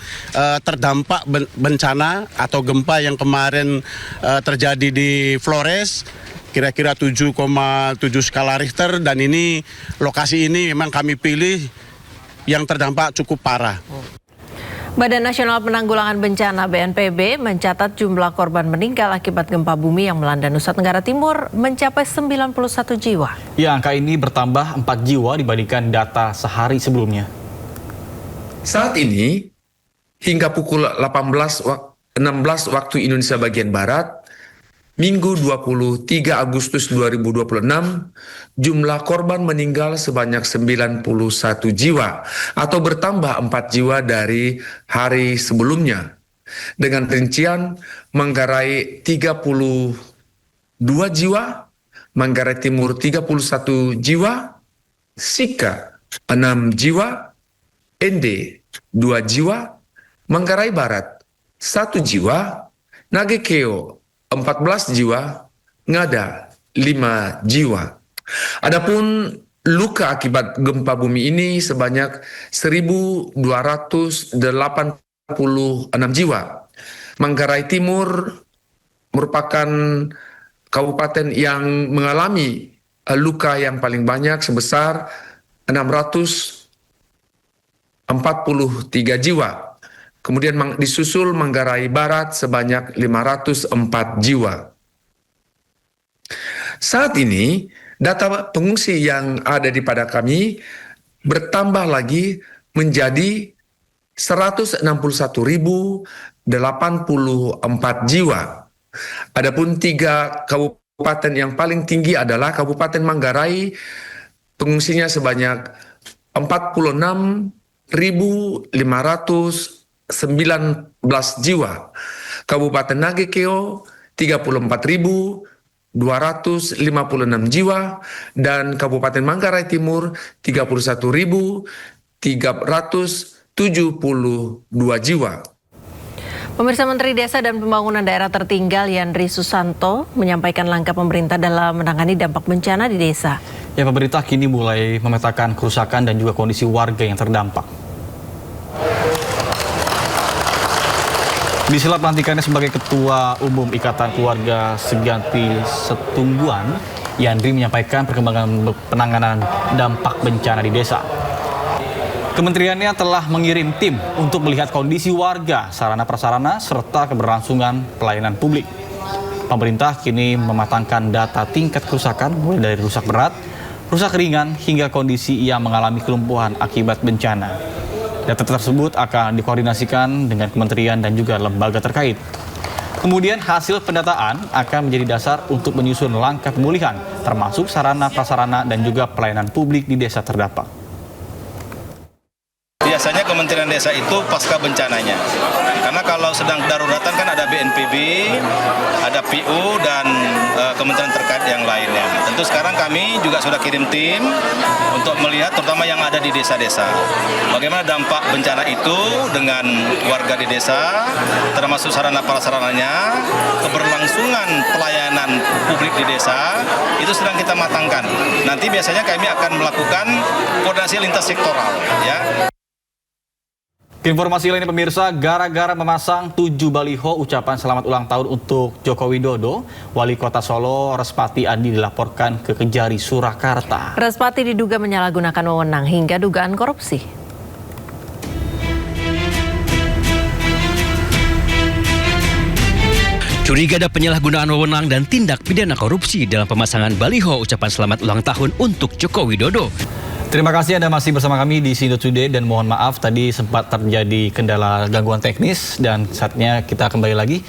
terdampak bencana atau gempa yang kemarin terjadi di Flores, kira-kira 7,7 skala Richter, dan ini lokasi ini memang kami pilih yang terdampak cukup parah. Badan Nasional Penanggulangan Bencana BNPB mencatat jumlah korban meninggal akibat gempa bumi yang melanda Nusa Tenggara Timur mencapai 91 jiwa. Ya, angka ini bertambah 4 jiwa dibandingkan data sehari sebelumnya. Saat ini, hingga pukul 16 waktu Indonesia bagian Barat, Minggu 23 Agustus 2026, jumlah korban meninggal sebanyak 91 jiwa atau bertambah 4 jiwa dari hari sebelumnya. Dengan rincian Manggarai 32 jiwa, Manggarai Timur 31 jiwa, Sika 6 jiwa, ND 2 jiwa, Manggarai Barat 1 jiwa, Nagekeo 14 jiwa, Ngada 5 jiwa. Adapun luka akibat gempa bumi ini sebanyak 1.286 jiwa. Manggarai Timur merupakan kabupaten yang mengalami luka yang paling banyak sebesar 643 jiwa. Kemudian disusul Manggarai Barat sebanyak 504 jiwa. Saat ini, data pengungsi yang ada di pada kami bertambah lagi menjadi 161.084 jiwa. Adapun 3 kabupaten yang paling tinggi adalah Kabupaten Manggarai, pengungsinya sebanyak 46.519 jiwa. Kabupaten Nagekeo 34.256 jiwa dan Kabupaten Manggarai Timur 31.372 jiwa. Pemirsa, Menteri Desa dan Pembangunan Daerah Tertinggal Yandri Susanto menyampaikan langkah pemerintah dalam menangani dampak bencana di desa. Ya, pemerintah kini mulai memetakan kerusakan dan juga kondisi warga yang terdampak. Diselat pelantikannya sebagai Ketua Umum Ikatan Keluarga Seganti Setungguan, Yandri menyampaikan perkembangan penanganan dampak bencana di desa. Kementeriannya telah mengirim tim untuk melihat kondisi warga, sarana-prasarana, serta keberlangsungan pelayanan publik. Pemerintah kini mematangkan data tingkat kerusakan mulai dari rusak berat, rusak ringan, hingga kondisi yang mengalami kelumpuhan akibat bencana. Data tersebut akan dikoordinasikan dengan kementerian dan juga lembaga terkait. Kemudian hasil pendataan akan menjadi dasar untuk menyusun langkah pemulihan, termasuk sarana-prasarana dan juga pelayanan publik di desa terdampak. Biasanya Kementerian Desa itu pasca bencananya. Karena kalau sedang daruratan kan ada BNPB, ada PU, dan kementerian terkait yang lainnya. Tentu sekarang kami juga sudah kirim tim untuk melihat terutama yang ada di desa-desa. Bagaimana dampak bencana itu dengan warga di desa, termasuk sarana prasarananya, keberlangsungan pelayanan publik di desa, itu sedang kita matangkan. Nanti biasanya kami akan melakukan koordinasi lintas sektoral, ya. Informasi lainnya pemirsa, gara-gara memasang 7 baliho ucapan selamat ulang tahun untuk Joko Widodo, Wali Kota Solo Respati Adi dilaporkan ke Kejari Surakarta. Respati diduga menyalahgunakan wewenang hingga dugaan korupsi. Curiga ada penyalahgunaan wewenang dan tindak pidana korupsi dalam pemasangan baliho ucapan selamat ulang tahun untuk Joko Widodo. Terima kasih Anda masih bersama kami di Sindo Today dan mohon maaf tadi sempat terjadi kendala gangguan teknis dan saatnya kita kembali lagi.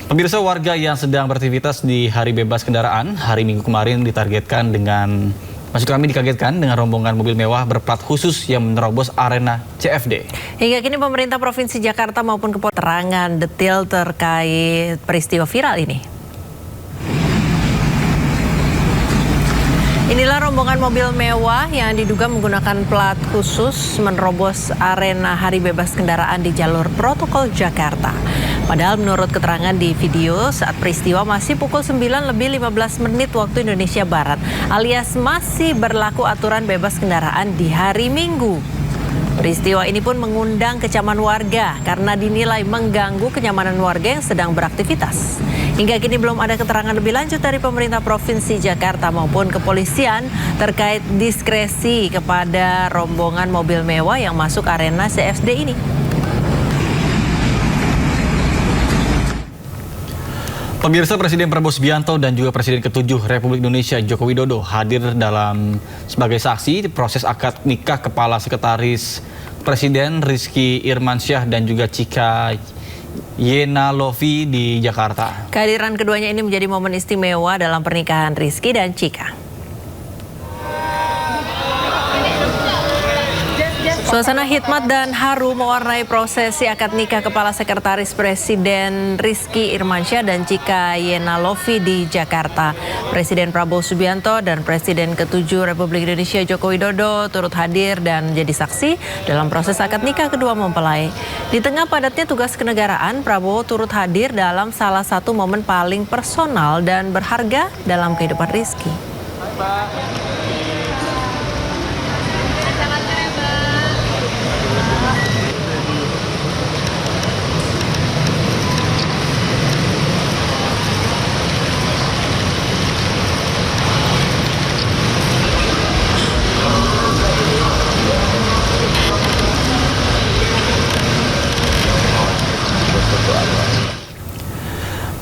Pemirsa, warga yang sedang beraktivitas di Hari Bebas Kendaraan hari Minggu kemarin dikagetkan dengan rombongan mobil mewah berplat khusus yang menerobos arena CFD. Hingga kini pemerintah Provinsi Jakarta maupun keterangan detail terkait peristiwa viral ini. Inilah rombongan mobil mewah yang diduga menggunakan plat khusus menerobos arena Hari Bebas Kendaraan di jalur protokol Jakarta. Padahal menurut keterangan di video saat peristiwa masih pukul 9:15 waktu Indonesia Barat, alias masih berlaku aturan bebas kendaraan di hari Minggu. Peristiwa ini pun mengundang kecaman warga karena dinilai mengganggu kenyamanan warga yang sedang beraktivitas. Hingga kini belum ada keterangan lebih lanjut dari pemerintah Provinsi Jakarta maupun kepolisian terkait diskresi kepada rombongan mobil mewah yang masuk arena CFD ini. Pemirsa, Presiden Prabowo Subianto dan juga Presiden ke-7 Republik Indonesia Joko Widodo hadir dalam sebagai saksi di proses akad nikah Kepala Sekretaris Presiden Rizky Irmansyah dan juga Cika Yena Lovi di Jakarta. Kehadiran keduanya ini menjadi momen istimewa dalam pernikahan Rizky dan Cika. Suasana hikmat dan haru mewarnai prosesi akad nikah Kepala Sekretaris Presiden Rizky Irmansyah dan Cika Yena Lovi di Jakarta. Presiden Prabowo Subianto dan Presiden ke-7 Republik Indonesia Joko Widodo turut hadir dan menjadi saksi dalam proses akad nikah kedua mempelai. Di tengah padatnya tugas kenegaraan, Prabowo turut hadir dalam salah satu momen paling personal dan berharga dalam kehidupan Rizky.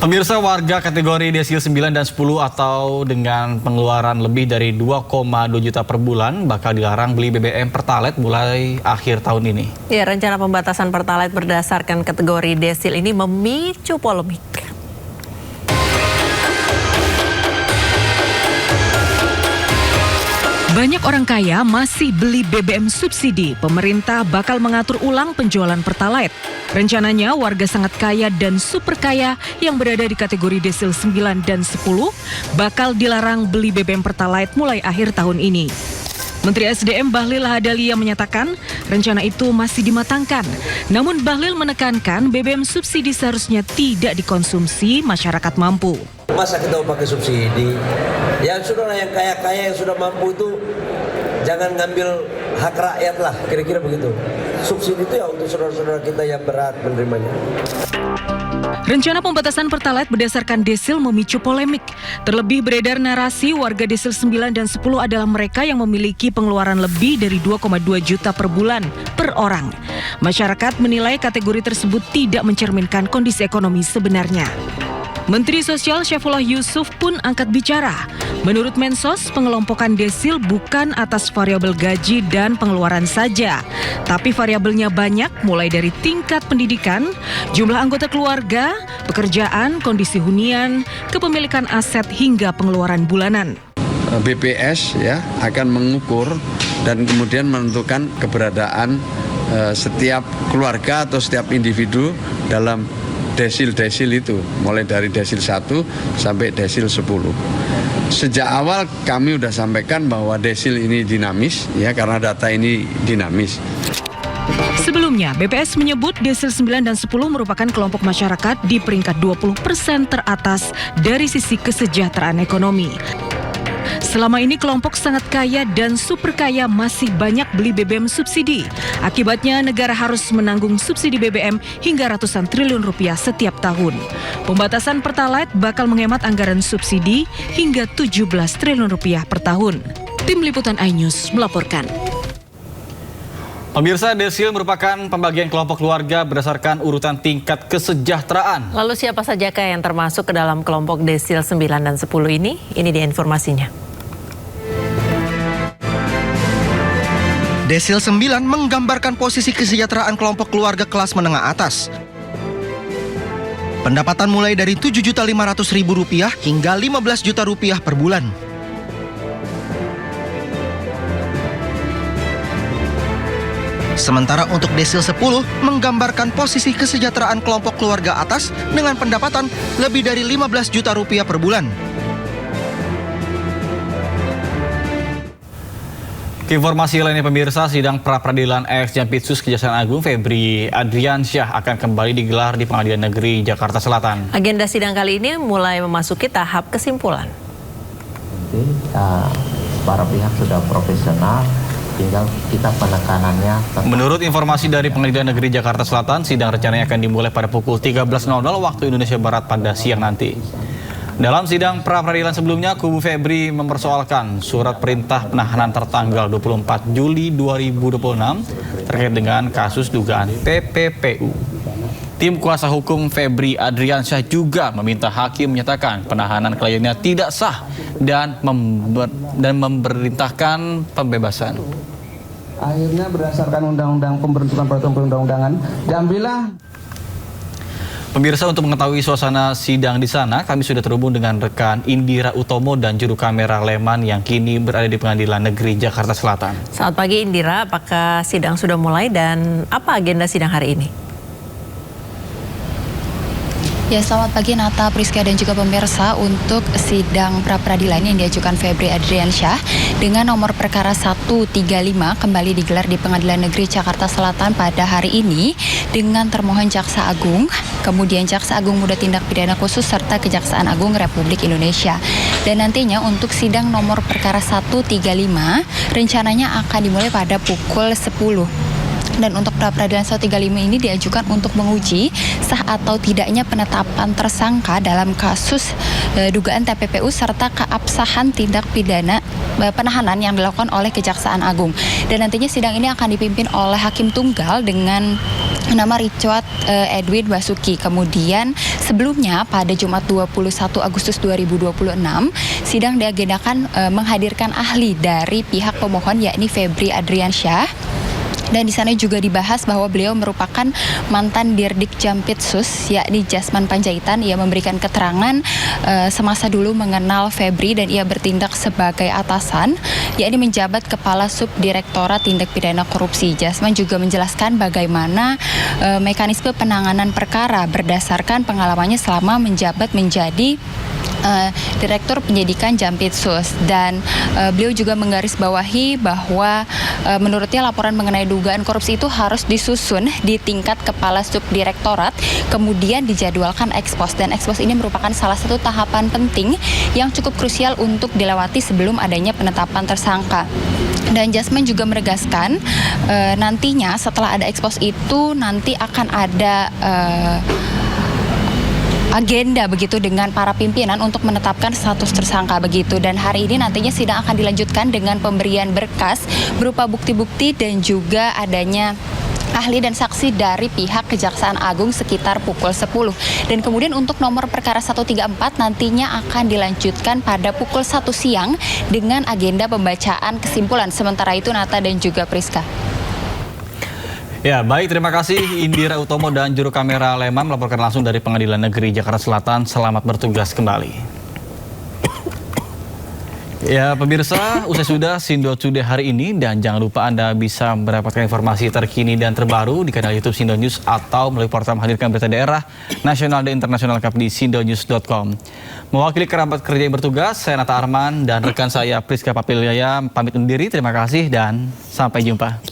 Pemirsa, warga kategori desil 9 dan 10 atau dengan pengeluaran lebih dari 2,2 juta per bulan bakal dilarang beli BBM Pertalite mulai akhir tahun ini. Ya, rencana pembatasan Pertalite berdasarkan kategori desil ini memicu polemik. Banyak orang kaya masih beli BBM subsidi. Pemerintah bakal mengatur ulang penjualan Pertalite. Rencananya warga sangat kaya dan super kaya yang berada di kategori desil 9 dan 10 bakal dilarang beli BBM Pertalite mulai akhir tahun ini. Menteri SDM Bahlil Lahadalia menyatakan rencana itu masih dimatangkan. Namun Bahlil menekankan BBM subsidi seharusnya tidak dikonsumsi masyarakat mampu. Masa kita mau pakai subsidi? Yang sudah yang kaya-kaya yang sudah mampu itu jangan ngambil hak rakyat lah, kira-kira begitu. Subsidi itu ya untuk saudara-saudara kita yang berat menerimanya. Rencana pembatasan Pertalite berdasarkan desil memicu polemik. Terlebih beredar narasi warga desil 9 dan 10 adalah mereka yang memiliki pengeluaran lebih dari 2,2 juta per bulan per orang. Masyarakat menilai kategori tersebut tidak mencerminkan kondisi ekonomi sebenarnya. Menteri Sosial Syaifullah Yusuf pun angkat bicara. Menurut Mensos, pengelompokan desil bukan atas variabel gaji dan pengeluaran saja, tapi variabelnya banyak mulai dari tingkat pendidikan, jumlah anggota keluarga, pekerjaan, kondisi hunian, kepemilikan aset hingga pengeluaran bulanan. BPS ya akan mengukur dan kemudian menentukan keberadaan setiap keluarga atau setiap individu dalam desil-desil itu, mulai dari desil 1 sampai desil 10. Sejak awal kami sudah sampaikan bahwa desil ini dinamis, ya, karena data ini dinamis. Sebelumnya, BPS menyebut desil 9 dan 10 merupakan kelompok masyarakat di peringkat 20% teratas dari sisi kesejahteraan ekonomi. Selama ini kelompok sangat kaya dan super kaya masih banyak beli BBM subsidi. Akibatnya negara harus menanggung subsidi BBM hingga ratusan triliun rupiah setiap tahun. Pembatasan Pertalite bakal menghemat anggaran subsidi hingga 17 triliun rupiah per tahun. Tim Liputan iNews melaporkan. Pemirsa, desil merupakan pembagian kelompok keluarga berdasarkan urutan tingkat kesejahteraan. Lalu siapa sajakah yang termasuk ke dalam kelompok desil 9 dan 10 ini? Ini dia informasinya. Desil 9 menggambarkan posisi kesejahteraan kelompok keluarga kelas menengah atas. Pendapatan mulai dari Rp7.500.000 hingga Rp15 juta per bulan. Sementara untuk desil 10 menggambarkan posisi kesejahteraan kelompok keluarga atas dengan pendapatan lebih dari Rp15 juta per bulan. Informasi lainnya pemirsa, sidang pra-peradilan ex-Jampitsus Kejaksaan Agung Febri Adriansyah akan kembali digelar di Pengadilan Negeri Jakarta Selatan. Agenda sidang kali ini mulai memasuki tahap kesimpulan. Para pihak sudah profesional, tinggal kita penekanannya. Menurut informasi dari Pengadilan Negeri Jakarta Selatan, sidang rencananya akan dimulai pada pukul 13.00 waktu Indonesia Barat pada siang nanti. Dalam sidang pra-peradilan sebelumnya, kubu Febri mempersoalkan surat perintah penahanan tertanggal 24 Juli 2026 terkait dengan kasus dugaan TPPU. Tim kuasa hukum Febri Adriansyah juga meminta hakim menyatakan penahanan kliennya tidak sah dan memerintahkan pembebasan. Akhirnya berdasarkan undang-undang pembentukan peraturan perundang-undangan, diambillah. Pemirsa, untuk mengetahui suasana sidang di sana, kami sudah terhubung dengan rekan Indira Utomo dan juru kamera Leman yang kini berada di Pengadilan Negeri Jakarta Selatan. Selamat pagi Indira, apakah sidang sudah mulai dan apa agenda sidang hari ini? Ya, selamat pagi Nata, Priska dan juga pemirsa. Untuk sidang pra-peradilan yang diajukan Febri Adriansyah dengan nomor perkara 135 kembali digelar di Pengadilan Negeri Jakarta Selatan pada hari ini dengan termohon Jaksa Agung, kemudian Jaksa Agung Muda Tindak Pidana Khusus serta Kejaksaan Agung Republik Indonesia. Dan nantinya untuk sidang nomor perkara 135 rencananya akan dimulai pada pukul 10. Dan untuk pra-peradilan 135 ini diajukan untuk menguji sah atau tidaknya penetapan tersangka dalam kasus dugaan TPPU serta keabsahan tindak pidana penahanan yang dilakukan oleh Kejaksaan Agung. Dan nantinya sidang ini akan dipimpin oleh Hakim Tunggal dengan bernama Richard Edwin Basuki. Kemudian sebelumnya pada Jumat 21 Agustus 2026, sidang diagendakan menghadirkan ahli dari pihak pemohon yakni Febri Adriansyah. Dan di sana juga dibahas bahwa beliau merupakan mantan Dirdik Jampitsus, yakni Jasman Panjaitan. Ia memberikan keterangan semasa dulu mengenal Febri dan ia bertindak sebagai atasan, yakni menjabat Kepala Subdirektorat Tindak Pidana Korupsi. Jasman juga menjelaskan bagaimana mekanisme penanganan perkara berdasarkan pengalamannya selama menjabat menjadi Direktur Penyidikan Jampitsus. Dan beliau juga menggarisbawahi bahwa menurutnya laporan mengenai dugaan korupsi itu harus disusun di tingkat Kepala Subdirektorat, kemudian dijadwalkan ekspos. Dan ekspos ini merupakan salah satu tahapan penting yang cukup krusial untuk dilewati sebelum adanya penetapan tersangka. Dan Jasman juga menegaskan nantinya setelah ada ekspos itu nanti akan ada agenda begitu dengan para pimpinan untuk menetapkan status tersangka begitu. Dan hari ini nantinya sidang akan dilanjutkan dengan pemberian berkas berupa bukti-bukti dan juga adanya ahli dan saksi dari pihak Kejaksaan Agung sekitar pukul 10. Dan kemudian untuk nomor perkara 134 nantinya akan dilanjutkan pada pukul 1 siang dengan agenda pembacaan kesimpulan. Sementara itu Nata dan juga Priska. Ya, baik, terima kasih Indira Utomo dan juru kamera Leman melaporkan langsung dari Pengadilan Negeri Jakarta Selatan. Selamat bertugas kembali. Ya, pemirsa, usai sudah Sindo Today hari ini dan jangan lupa Anda bisa mendapatkan informasi terkini dan terbaru di kanal YouTube Sindo News atau melalui portal menghadirkan berita daerah, nasional dan internasional lengkap di sindonews.com. Mewakili kerabat kerja yang bertugas, saya Nata Arman dan rekan saya Priska Papilyaya pamit undur diri. Terima kasih dan sampai jumpa.